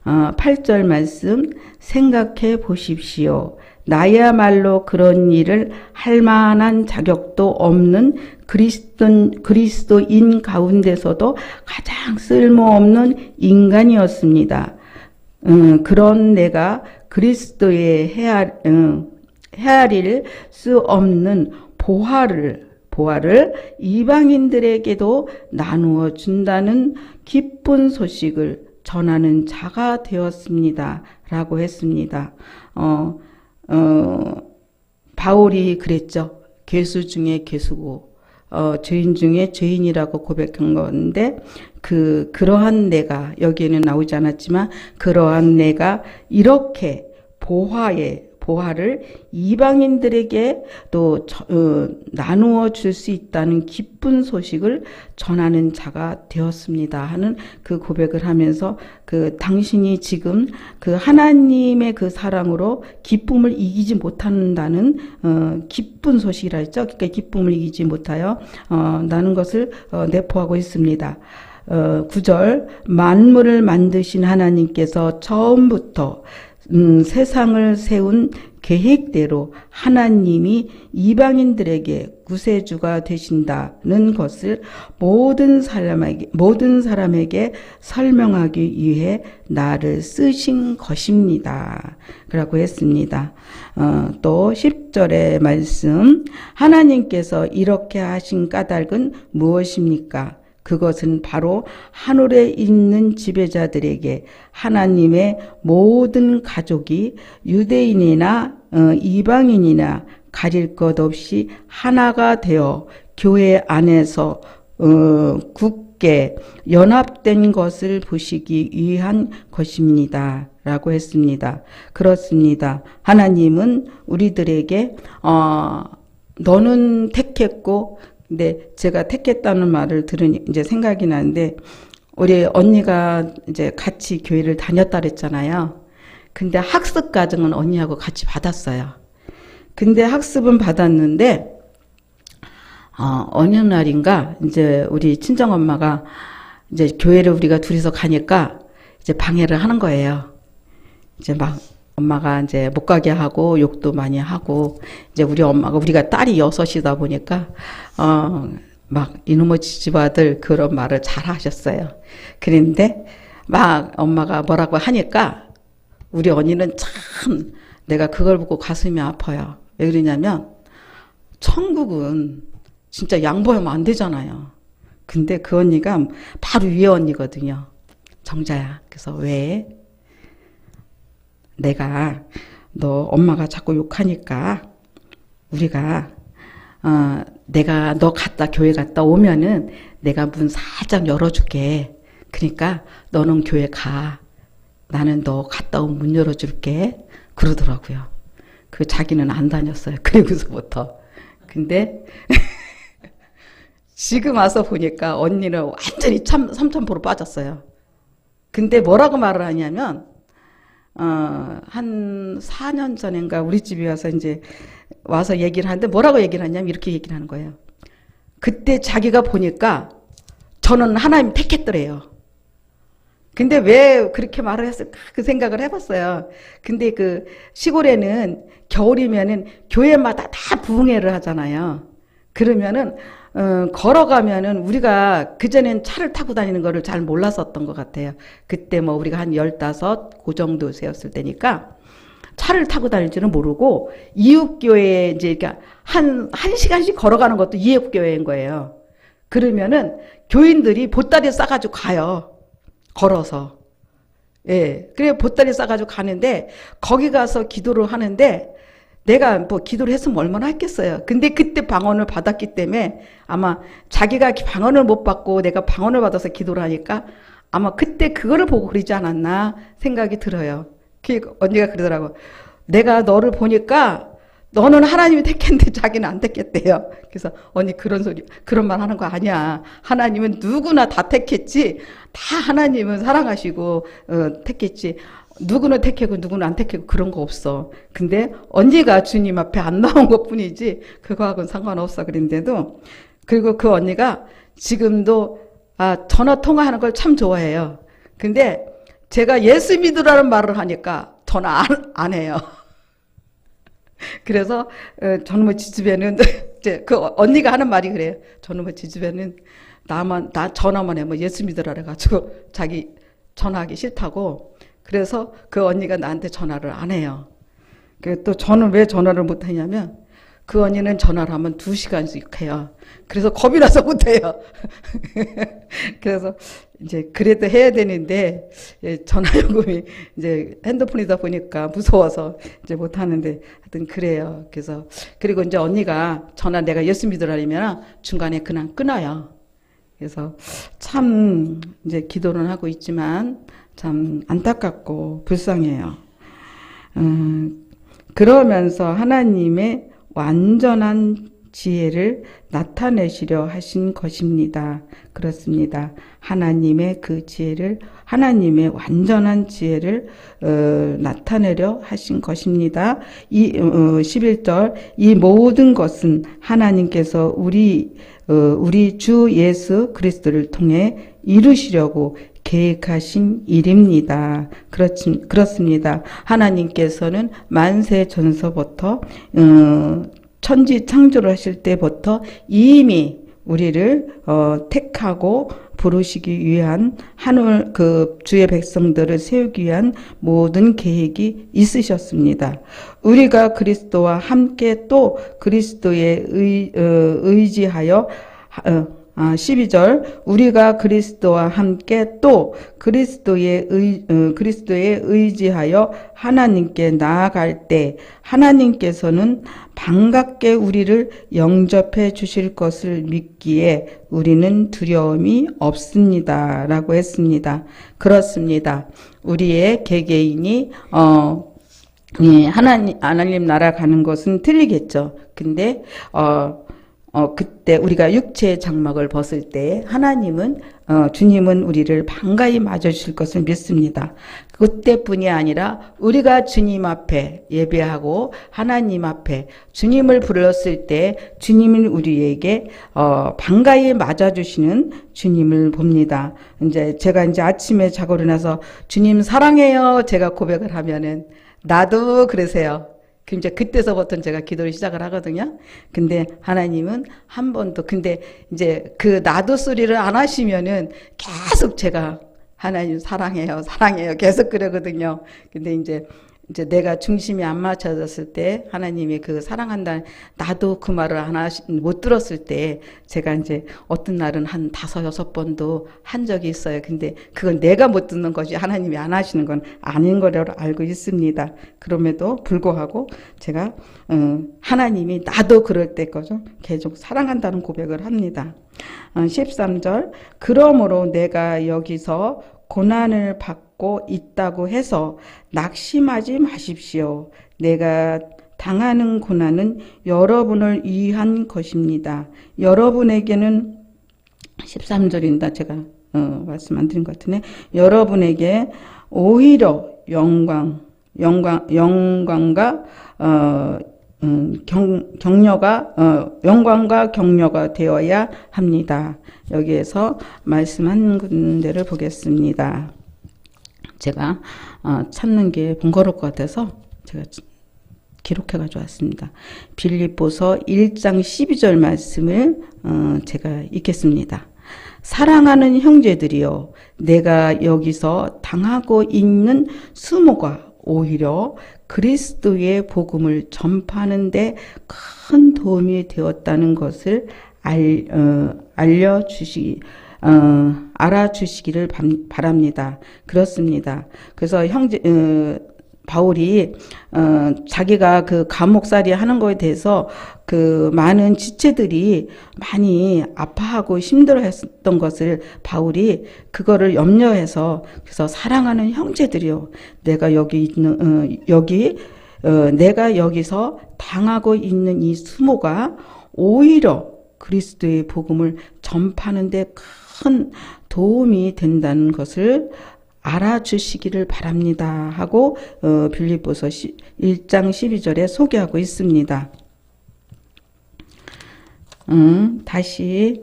8절 말씀 생각해 보십시오. 나야말로 그런 일을 할 만한 자격도 없는 그리스도인 가운데서도 가장 쓸모없는 인간이었습니다. 그런 내가 그리스도의 헤아릴 수 없는 보화를 이방인들에게도 나누어 준다는 기쁜 소식을 전하는 자가 되었습니다. 라고 했습니다. 바울이 그랬죠. 괴수 중에 괴수고, 죄인 중에 죄인이라고 고백한 건데, 그러한 내가, 여기에는 나오지 않았지만, 그러한 내가 이렇게 보화를 이방인들에게 또 나누어 줄 수 있다는 기쁜 소식을 전하는 자가 되었습니다 하는 그 고백을 하면서 당신이 지금 그 하나님의 그 사랑으로 기쁨을 이기지 못한다는 기쁜 소식이라 했죠. 그러니까 기쁨을 이기지 못하여 나는 것을 내포하고 있습니다. 9절 만물을 만드신 하나님께서 처음부터 세상을 세운 계획대로 하나님이 이방인들에게 구세주가 되신다는 것을 모든 사람에게 설명하기 위해 나를 쓰신 것입니다. 라고 했습니다. 또 10절의 말씀 하나님께서 이렇게 하신 까닭은 무엇입니까? 그것은 바로 하늘에 있는 지배자들에게 하나님의 모든 가족이 유대인이나 이방인이나 가릴 것 없이 하나가 되어 교회 안에서 굳게 연합된 것을 보시기 위한 것입니다. 라고 했습니다. 그렇습니다. 하나님은 우리들에게 너는 택했고 근데 제가 택했다는 말을 들으니 이제 생각이 나는데 우리 언니가 이제 같이 교회를 다녔다 그랬잖아요. 근데 학습 과정은 언니하고 같이 받았어요. 근데 학습은 받았는데 어느 날인가 이제 우리 친정 엄마가 이제 교회를 우리가 둘이서 가니까 이제 방해를 하는 거예요. 이제 막 엄마가 이제 못 가게 하고 욕도 많이 하고 이제 우리 엄마가 우리가 딸이 6이다 보니까 막 이놈의 지지바들 그런 말을 잘 하셨어요. 그런데 막 엄마가 뭐라고 하니까 우리 언니는 참 내가 그걸 보고 가슴이 아파요. 왜 그러냐면 천국은 진짜 양보하면 안 되잖아요. 근데 그 언니가 바로 위에 언니거든요. 정자야. 그래서 왜? 내가 너 엄마가 자꾸 욕하니까 우리가 내가 너 교회 갔다 오면은 내가 문 살짝 열어줄게. 그러니까 너는 교회 가. 나는 너 갔다 오면 문 열어줄게. 그러더라고요. 그 자기는 안 다녔어요. 그리고서부터. 근데 지금 와서 보니까 언니는 완전히 삼천포로 빠졌어요. 근데 뭐라고 말을 하냐면 한 4년 전인가 우리 집에 와서 이제 와서 얘기를 하는데 뭐라고 얘기를 하냐면 이렇게 얘기를 하는 거예요. 그때 자기가 보니까 저는 하나님 택했더래요. 근데 왜 그렇게 말을 했을까 그 생각을 해봤어요. 근데 그 시골에는 겨울이면은 교회마다 다 부흥회를 하잖아요. 그러면은 걸어가면은 우리가 그전엔 차를 타고 다니는 거를 잘 몰랐었던 것 같아요. 그때 뭐 우리가 한 15, 그 정도 세웠을 때니까 차를 타고 다닐 줄은 모르고 이웃교회에 이제 한 시간씩 걸어가는 것도 이웃교회인 거예요. 그러면은 교인들이 보따리 싸가지고 가요. 걸어서. 예. 그래, 보따리 싸가지고 가는데, 거기 가서 기도를 하는데, 내가 뭐 기도를 했으면 얼마나 했겠어요. 근데 그때 방언을 받았기 때문에 아마 자기가 방언을 못 받고 내가 방언을 받아서 기도를 하니까 아마 그때 그거를 보고 그러지 않았나 생각이 들어요. 그 언니가 그러더라고. 내가 너를 보니까 너는 하나님이 택했는데 자기는 안 택했대요. 그래서 언니 그런 말 하는 거 아니야. 하나님은 누구나 다 택했지. 다 하나님은 사랑하시고 택했지. 누구는 택하고 누구는 안 택하고 그런 거 없어. 근데 언니가 주님 앞에 안 나온 것 뿐이지 그거하고는 상관없어. 그런데도 그리고 그 언니가 지금도 전화 통화하는 걸 참 좋아해요. 근데 제가 예수 믿으라는 말을 하니까 전화 안 해요. 그래서 저놈의 지집에는 이제 그 언니가 하는 말이 그래요. 저놈의 지집에는 나 전화만 해 뭐 예수 믿으라 그래가지고 자기 전화하기 싫다고. 그래서 그 언니가 나한테 전화를 안 해요. 또 저는 왜 전화를 못 하냐면 그 언니는 전화를 하면 2시간씩 해요. 그래서 겁이 나서 못 해요. 그래서 이제 그래도 해야 되는데 전화요금이 이제 핸드폰이다 보니까 무서워서 이제 못 하는데 하여튼 그래요. 그래서 그리고 이제 언니가 내가 예수 믿으라면 중간에 그냥 끊어요. 그래서 참 이제 기도는 하고 있지만 참 안타깝고 불쌍해요. 그러면서 하나님의 완전한 지혜를 나타내시려 하신 것입니다. 그렇습니다. 하나님의 완전한 지혜를 나타내려 하신 것입니다. 11절 이 모든 것은 하나님께서 우리 주 예수 그리스도를 통해 이루시려고 계획하신 일입니다. 그렇습니다. 하나님께서는 만세 전서부터 천지 창조를 하실 때부터 이미 우리를 택하고 부르시기 위한 주의 백성들을 세우기 위한 모든 계획이 있으셨습니다. 우리가 그리스도와 함께 또 그리스도에 의지하여 12절 우리가 그리스도와 함께 또 그리스도에 의지하여 하나님께 나아갈 때 하나님께서는 반갑게 우리를 영접해 주실 것을 믿기에 우리는 두려움이 없습니다. 라고 했습니다. 그렇습니다. 우리의 개개인이 하나님 나라 가는 것은 틀리겠죠. 근데 그때 우리가 육체의 장막을 벗을 때 주님은 우리를 반가이 맞아주실 것을 믿습니다. 그때뿐이 아니라 우리가 주님 앞에 예배하고 하나님 앞에 주님을 불렀을 때 주님을 우리에게 반가이 맞아주시는 주님을 봅니다. 이제 제가 이제 아침에 자고 일어나서 주님 사랑해요 제가 고백을 하면은 나도 그러세요. 이제 그때서부터 제가 기도를 시작을 하거든요. 근데 하나님은 한 번도, 근데 이제 그 나도 소리를 안 하시면은 계속 제가 하나님 사랑해요, 사랑해요 계속 그러거든요. 근데 이제 내가 중심이 안 맞춰졌을 때 하나님이 그 사랑한다는 나도 그 말을 못 들었을 때 제가 이제 어떤 날은 한 5-6번도 한 적이 있어요. 근데 그건 내가 못 듣는 것이 하나님이 안 하시는 건 아닌 거로 알고 있습니다. 그럼에도 불구하고 제가 하나님이 나도 그럴 때 거죠. 계속 사랑한다는 고백을 합니다. 13절 그러므로 내가 여기서 고난을 받고 있다고 해서 낙심하지 마십시오. 내가 당하는 고난은 여러분을 위한 것입니다. 여러분에게는 13절인다 제가 말씀 안 드린 것 같으네. 여러분에게 오히려 영광과 격려가 되어야 합니다. 여기에서 말씀한 군데를 보겠습니다. 제가 찾는 게 번거로울 것 같아서 제가 기록해가지고 왔습니다. 빌립보서 1장 12절 말씀을 제가 읽겠습니다. 사랑하는 형제들이여 내가 여기서 당하고 있는 수모가 오히려 그리스도의 복음을 전파하는 데 큰 도움이 되었다는 것을 알아주시기를 바랍니다. 그렇습니다. 그래서 바울이 자기가 그 감옥살이 하는 거에 대해서 그 많은 지체들이 많이 아파하고 힘들어했던 것을 바울이 그거를 염려해서 그래서 사랑하는 형제들이요 내가 내가 여기서 당하고 있는 이 수모가 오히려 그리스도의 복음을 전파하는 데 큰 도움이 된다는 것을 알아주시기를 바랍니다 하고 빌립보서 1장 12절에 소개하고 있습니다. 다시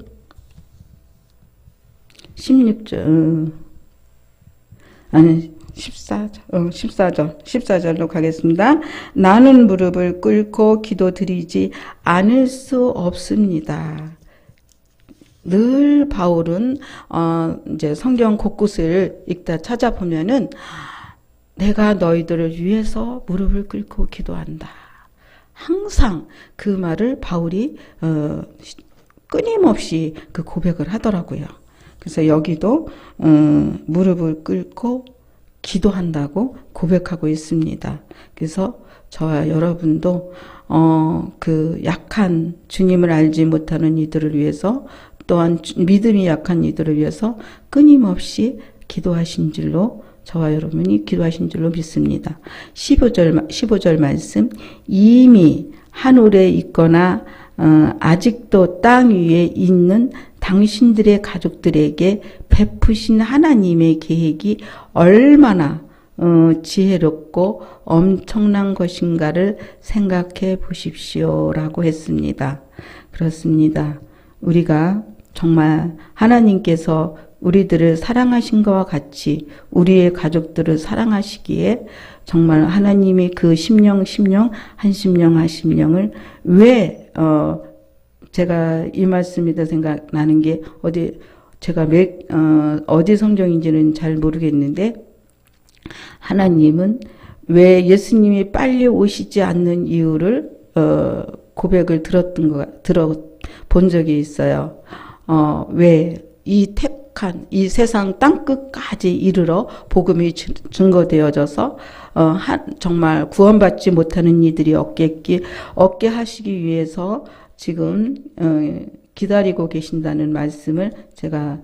16절 14절로 가겠습니다. 나는 무릎을 꿇고 기도드리지 않을 수 없습니다. 늘 바울은 이제 성경 곳곳을 읽다 찾아보면은 내가 너희들을 위해서 무릎을 꿇고 기도한다. 항상 그 말을 바울이 끊임없이 그 고백을 하더라고요. 그래서 여기도 무릎을 꿇고 기도한다고 고백하고 있습니다. 그래서 저와 여러분도 그 약한 주님을 알지 못하는 이들을 위해서 또한 믿음이 약한 이들을 위해서 끊임없이 기도하신 줄로 저와 여러분이 기도하신 줄로 믿습니다. 15절 말씀 이미 하늘에 있거나 아직도 땅 위에 있는 당신들의 가족들에게 베푸신 하나님의 계획이 얼마나 지혜롭고 엄청난 것인가를 생각해 보십시오라고 했습니다. 그렇습니다. 우리가 정말 하나님께서 우리들을 사랑하신 것과 같이 우리의 가족들을 사랑하시기에 정말 하나님이 그 심령 한심령을 왜 제가 이 말씀이 더 생각나는 게 제가 어디 성경인지는 잘 모르겠는데 하나님은 왜 예수님이 빨리 오시지 않는 이유를 고백을 들어본 적이 있어요. 왜 이 세상 땅끝까지 이르러 복음이 증거되어져서 정말 구원받지 못하는 이들이 얻게 하시기 위해서 지금 기다리고 계신다는 말씀을 제가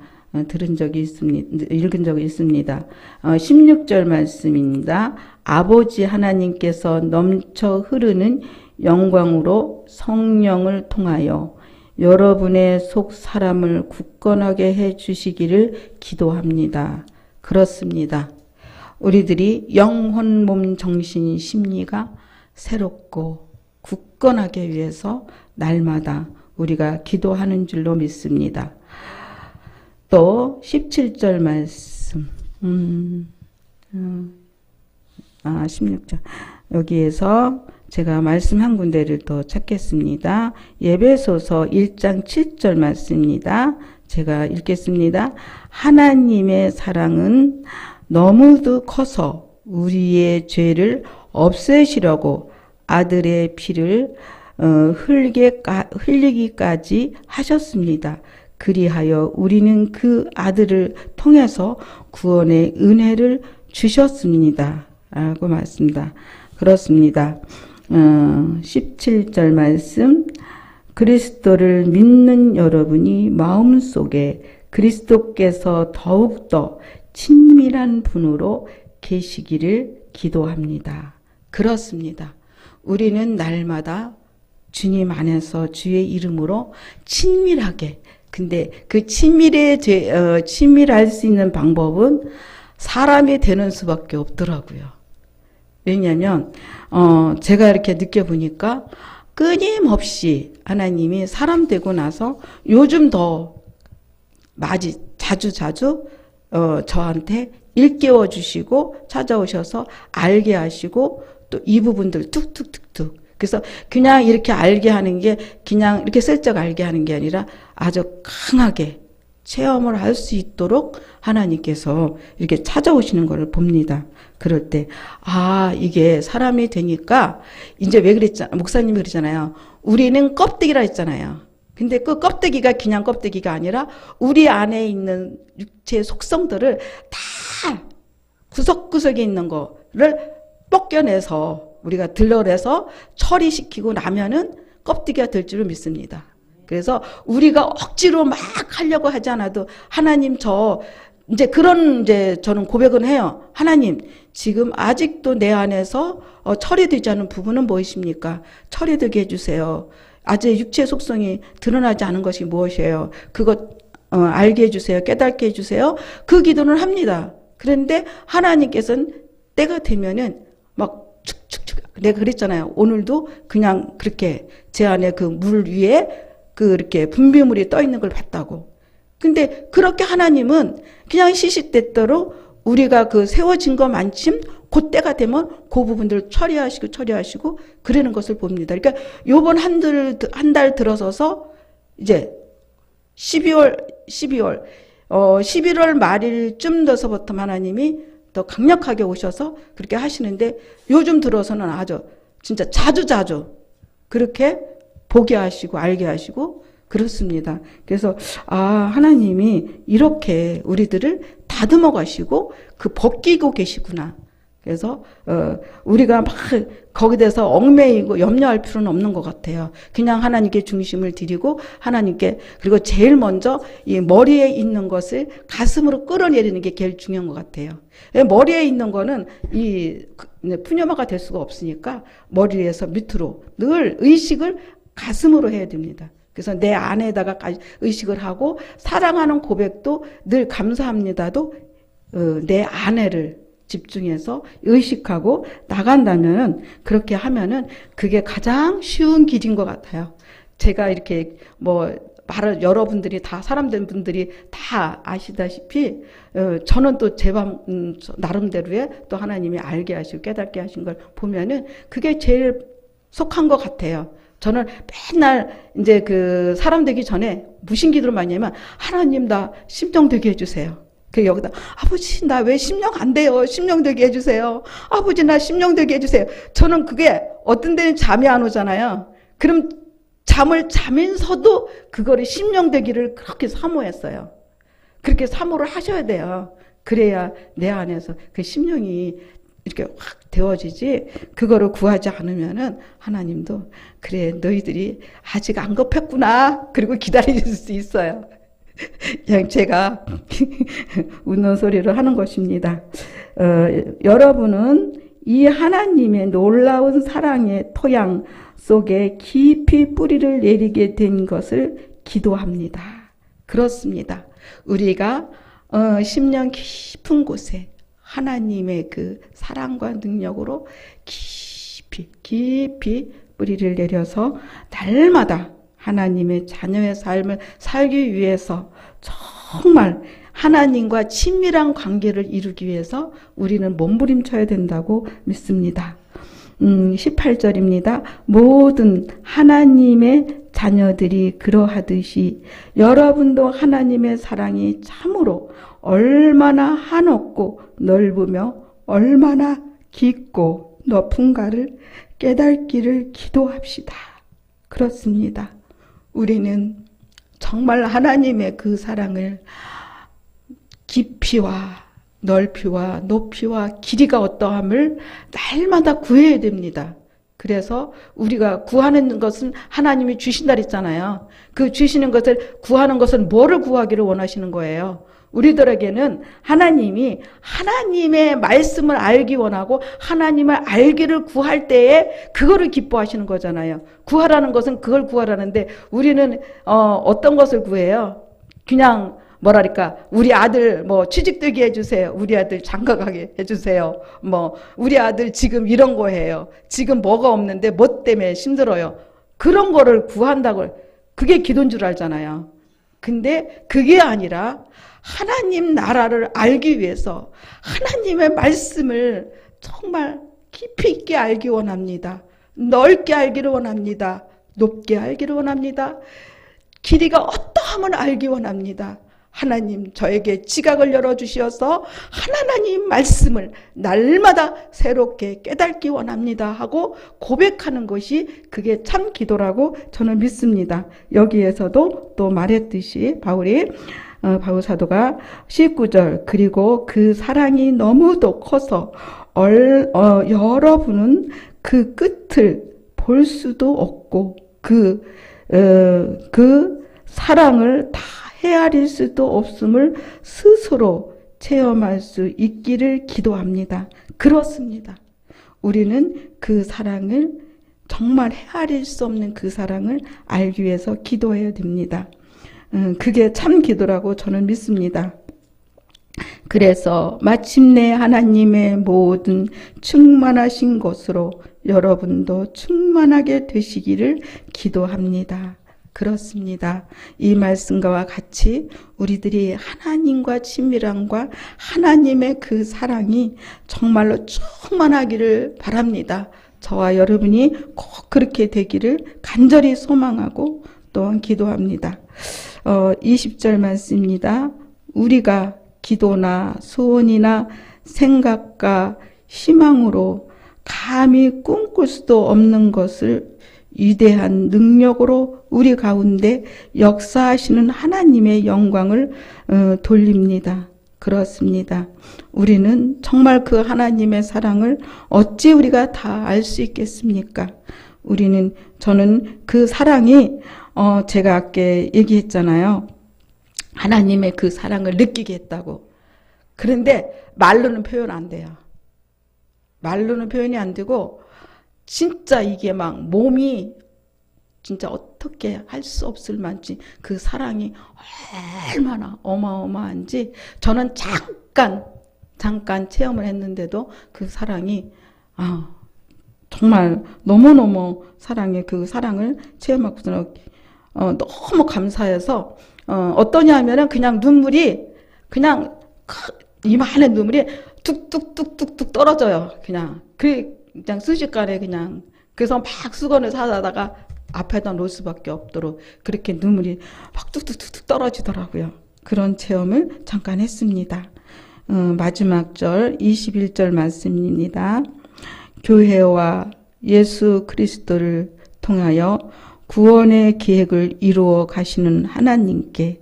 들은 적이 있습니다. 읽은 적이 있습니다. 16절 말씀입니다. 아버지 하나님께서 넘쳐 흐르는 영광으로 성령을 통하여 여러분의 속 사람을 굳건하게 해 주시기를 기도합니다. 그렇습니다. 우리들이 영혼, 몸, 정신, 심리가 새롭고 굳건하게 위해서 날마다 우리가 기도하는 줄로 믿습니다. 또 17절 말씀 16절 여기에서 제가 말씀 한 군데를 또 찾겠습니다. 에베소서 1장 7절 말씀입니다. 제가 읽겠습니다. 하나님의 사랑은 너무도 커서 우리의 죄를 없애시려고 아들의 피를 흘리기까지 하셨습니다. 그리하여 우리는 그 아들을 통해서 구원의 은혜를 주셨습니다. 라고 말씀니다. 그렇습니다. 17절 말씀 그리스도를 믿는 여러분이 마음속에 그리스도께서 더욱더 친밀한 분으로 계시기를 기도합니다. 그렇습니다. 우리는 날마다 주님 안에서 주의 이름으로 친밀하게 근데 그 친밀할 수 있는 방법은 사람이 되는 수밖에 없더라고요. 왜냐하면 제가 이렇게 느껴보니까 끊임없이 하나님이 사람 되고 나서 요즘 더 자주 저한테 일깨워 주시고 찾아오셔서 알게 하시고 또 이 부분들 툭툭툭툭 그래서 그냥 이렇게 알게 하는 게 그냥 이렇게 슬쩍 알게 하는 게 아니라 아주 강하게 체험을 할 수 있도록 하나님께서 이렇게 찾아오시는 것을 봅니다. 그럴 때 이게 사람이 되니까 이제 왜 그랬잖아요. 목사님이 그러잖아요. 우리는 껍데기라 했잖아요. 근데 그 껍데기가 그냥 껍데기가 아니라 우리 안에 있는 육체의 속성들을 다 구석구석에 있는 거를 벗겨내서 우리가 들러내서 처리시키고 나면은 껍데기가 될 줄을 믿습니다. 그래서 우리가 억지로 막 하려고 하지 않아도 하나님 저는 고백은 해요. 하나님 지금 아직도 내 안에서 처리되지 않은 부분은 무엇입니까? 처리되게 해주세요. 아직 육체의 속성이 드러나지 않은 것이 무엇이에요? 그것 알게 해주세요. 깨닫게 해주세요. 그 기도는 합니다. 그런데 하나님께서는 때가 되면은 막 축축축 내가 그랬잖아요. 오늘도 그냥 그렇게 제 안에 그 물 위에 이렇게 분비물이 떠 있는 걸 봤다고. 근데 그렇게 하나님은 그냥 시시때때로 우리가 그 세워진 것 만큼 그때가 되면 그 부분들을 처리하시고 그러는 것을 봅니다. 그러니까 요번 한 달 들어서서 이제 11월 말일쯤 돼서부터 하나님이 더 강력하게 오셔서 그렇게 하시는데 요즘 들어서는 아주 진짜 자주 그렇게 보게 하시고 알게 하시고 그렇습니다. 그래서 하나님이 이렇게 우리들을 다듬어 가시고 벗기고 계시구나. 그래서 우리가 막 거기에 대해서 얽매이고 염려할 필요는 없는 것 같아요. 그냥 하나님께 중심을 드리고 하나님께 그리고 제일 먼저 이 머리에 있는 것을 가슴으로 끌어내리는 게 제일 중요한 것 같아요. 머리에 있는 거는 이 푸념화가 될 수가 없으니까 머리에서 밑으로 늘 의식을 가슴으로 해야 됩니다. 그래서 내 안에다가 의식을 하고 사랑하는 고백도 늘 감사합니다도 내 안에를 집중해서 의식하고 나간다면 그렇게 하면은 그게 가장 쉬운 길인 것 같아요. 제가 이렇게 여러분들이 다 사람들이 다 아시다시피 저는 또 제 나름대로의 또 하나님이 알게 하시고 깨닫게 하신 걸 보면은 그게 제일 속한 것 같아요. 저는 맨날 이제 그 사람 되기 전에 무슨 기도를 많이 하면 하나님 나 심령 되게 해주세요. 그 여기다 아버지 나 왜 심령 안 돼요? 심령 되게 해주세요. 아버지 나 심령 되게 해주세요. 저는 그게 어떤 데는 잠이 안 오잖아요. 그럼 잠을 자면서도 그거를 심령 되기를 그렇게 사모했어요. 그렇게 사모를 하셔야 돼요. 그래야 내 안에서 그 심령이 이렇게 확 되어지지 그거를 구하지 않으면은 하나님도 그래 너희들이 아직 안 급했구나 그리고 기다리실 수 있어요. 그냥 제가 웃는 소리를 하는 것입니다. 여러분은 이 하나님의 놀라운 사랑의 토양 속에 깊이 뿌리를 내리게 된 것을 기도합니다. 그렇습니다. 우리가 심령 깊은 곳에 하나님의 그 사랑과 능력으로 깊이 깊이 뿌리를 내려서 날마다 하나님의 자녀의 삶을 살기 위해서 정말 하나님과 친밀한 관계를 이루기 위해서 우리는 몸부림쳐야 된다고 믿습니다. 18절입니다. 모든 하나님의 자녀들이 그러하듯이 여러분도 하나님의 사랑이 참으로 얼마나 한없고 넓으며 얼마나 깊고 높은가를 깨닫기를 기도합시다. 그렇습니다. 우리는 정말 하나님의 그 사랑을 깊이와 넓이와 높이와 길이가 어떠함을 날마다 구해야 됩니다. 그래서 우리가 구하는 것은 하나님이 주신다 그랬잖아요. 그 주시는 것을 구하는 것은 뭐를 구하기를 원하시는 거예요? 우리들에게는 하나님이 하나님의 말씀을 알기 원하고 하나님을 알기를 구할 때에 그거를 기뻐하시는 거잖아요. 구하라는 것은 그걸 구하라는데 우리는 어떤 것을 구해요? 그냥 뭐랄까 우리 아들 뭐 취직되게 해주세요. 우리 아들 장가가게 해주세요. 뭐 우리 아들 지금 이런 거 해요. 지금 뭐가 없는데 뭐 때문에 힘들어요. 그런 거를 구한다고 그게 기도인 줄 알잖아요. 근데 그게 아니라 하나님 나라를 알기 위해서 하나님의 말씀을 정말 깊이 있게 알기 원합니다. 넓게 알기를 원합니다. 높게 알기를 원합니다. 길이가 어떠함을 알기 원합니다. 하나님 저에게 지각을 열어주시어서 하나님 말씀을 날마다 새롭게 깨닫기 원합니다 하고 고백하는 것이 그게 참 기도라고 저는 믿습니다. 여기에서도 또 말했듯이 바울 사도가 19절 그리고 그 사랑이 너무도 커서 여러분은 그 끝을 볼 수도 없고 그 사랑을 다 헤아릴 수도 없음을 스스로 체험할 수 있기를 기도합니다. 그렇습니다. 우리는 그 사랑을 정말 헤아릴 수 없는 그 사랑을 알기 위해서 기도해야 됩니다. 그게 참 기도라고 저는 믿습니다. 그래서 마침내 하나님의 모든 충만하신 것으로 여러분도 충만하게 되시기를 기도합니다. 그렇습니다. 이 말씀과 같이 우리들이 하나님과 친밀함과 하나님의 그 사랑이 정말로 충만하기를 바랍니다. 저와 여러분이 꼭 그렇게 되기를 간절히 소망하고 또한 기도합니다. 20절 말씀입니다. 우리가 기도나 소원이나 생각과 희망으로 감히 꿈꿀 수도 없는 것을 위대한 능력으로 우리 가운데 역사하시는 하나님의 영광을 돌립니다. 그렇습니다. 우리는 정말 그 하나님의 사랑을 어찌 우리가 다 알 수 있겠습니까? 저는 그 사랑이 제가 아까 얘기했잖아요. 하나님의 그 사랑을 느끼게 했다고. 그런데 말로는 표현 안 돼요. 말로는 표현이 안 되고 진짜 이게 막 몸이 진짜 어떻게 할 수 없을 만치 그 사랑이 얼마나 어마어마한지 저는 잠깐 체험을 했는데도 그 사랑이 정말 너무너무 그 사랑을 체험하고서 너무 감사해서 어떠냐면은 그냥 눈물이 그냥 이만한 눈물이 뚝뚝뚝뚝뚝 떨어져요. 그냥 순식간에 그냥 그래서 막 수건을 사다가 앞에다 놓을 수밖에 없도록 그렇게 눈물이 막 뚝뚝뚝뚝 떨어지더라고요. 그런 체험을 잠깐 했습니다. 마지막 절 21절 말씀입니다. 교회와 예수 그리스도를 통하여 구원의 계획을 이루어 가시는 하나님께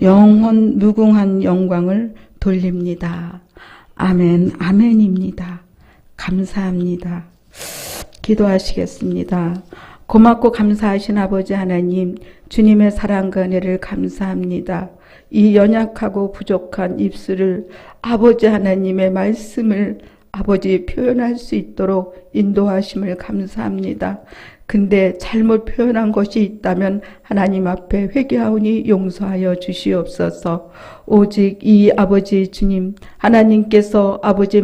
영원 무궁한 영광을 돌립니다. 아멘, 아멘입니다. 감사합니다. 기도하시겠습니다. 고맙고 감사하신 아버지 하나님, 주님의 사랑과 은혜를 감사합니다. 이 연약하고 부족한 입술을 아버지 하나님의 말씀을 아버지 표현할 수 있도록 인도하심을 감사합니다. 근데 잘못 표현한 것이 있다면 하나님 앞에 회개하오니 용서하여 주시옵소서. 오직 이 아버지 주님 하나님께서 아버지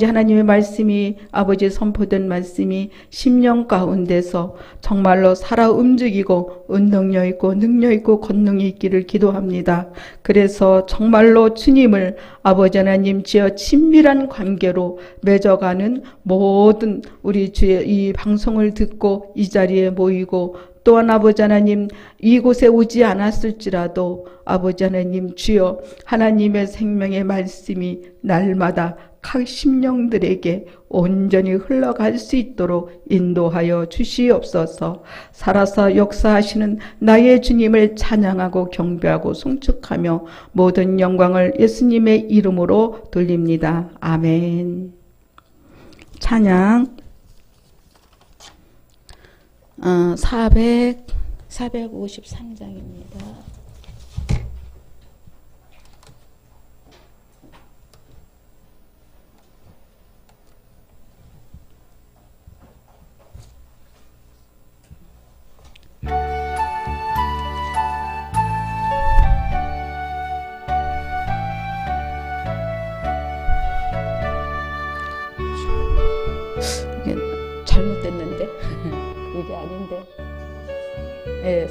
하나님의 말씀이 아버지 선포된 말씀이 심령 가운데서 정말로 살아 움직이고 은능력 있고 능력 있고 권능이 있기를 기도합니다. 그래서 정말로 주님을 아버지 하나님 주여 친밀한 관계로 맺어가는 모든 우리 주의 이 방송을 듣고 이 자리에 모이고 또한 아버지 하나님 이곳에 오지 않았을지라도 아버지 하나님 주여 하나님의 생명의 말씀이 날마다 각 심령들에게 온전히 흘러갈 수 있도록 인도하여 주시옵소서. 살아서 역사하시는 나의 주님을 찬양하고 경배하고 송축하며 모든 영광을 예수님의 이름으로 돌립니다. 아멘. 찬양 453장입니다. 이게 잘못됐는데 이게 아닌데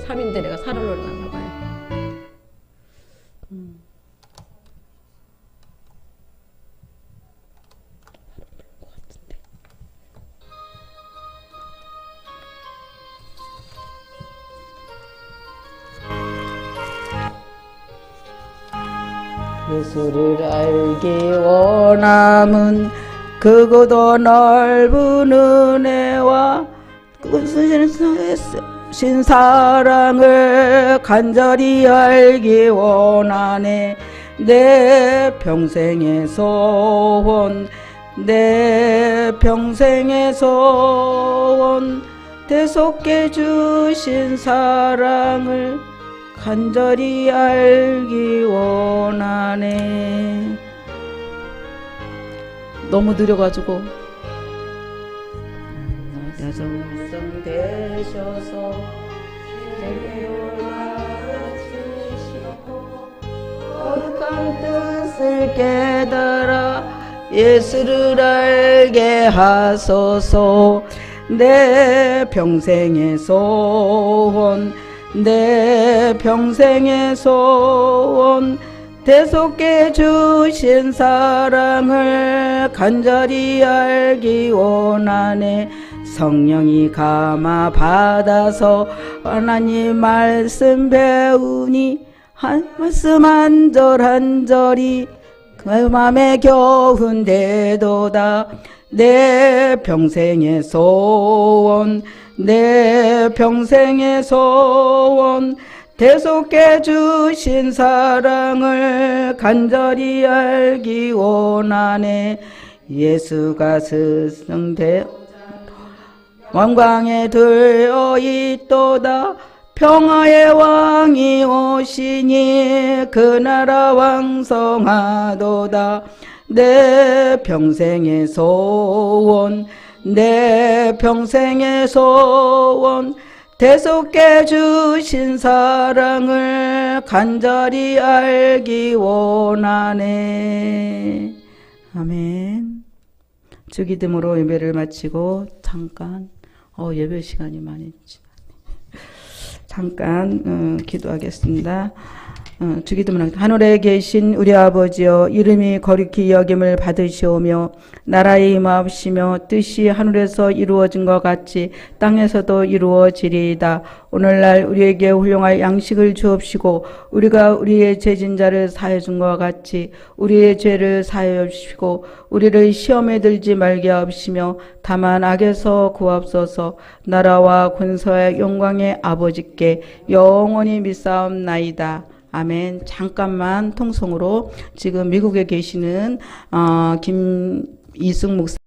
3인데 내가 4를 올랐나 봐요. 예수를 알기 원함은 크고도 넓은 은혜와 신 사랑을 간절히 알기 원하네. 내 평생의 소원 대속해 주신 사랑을 간절히 알기 원하네. 너무 느려가지고 되셔서 거룩한 뜻을 깨달아 예수를 알게 하소서. 내 평생의 소원 대속해 주신 사랑을 간절히 알기 원하네. 성령이 감화 받아서 하나님 말씀 배우니 말씀 한 절 한 절이 그 맘에 겨운대도다. 내 평생의 소원 대속해 주신 사랑을 간절히 알기 원하네. 예수가 스승되 왕광에 들어 있도다. 평화의 왕이 오시니 그 나라 왕성하도다. 내 평생의 소원 대속해 주신 사랑을 간절히 알기 원하네. 아멘. 주기도문으로 예배를 마치고 잠깐 예배 시간이 많이 잠깐 기도하겠습니다. 주기도문. 하늘에 계신 우리 아버지여, 이름이 거룩히 여김을 받으시오며 나라에 임하옵시며 뜻이 하늘에서 이루어진 것 같이 땅에서도 이루어지리이다. 오늘날 우리에게 훌륭할 양식을 주옵시고 우리가 우리의 죄진자를 사해 준 것 같이 우리의 죄를 사해 주시고 우리를 시험에 들지 말게 하옵시며 다만 악에서 구하옵소서. 나라와 권세와 영광의 아버지께 영원히 믿사옵나이다. 아멘. 잠깐만 통성으로 지금 미국에 계시는 김이승 목사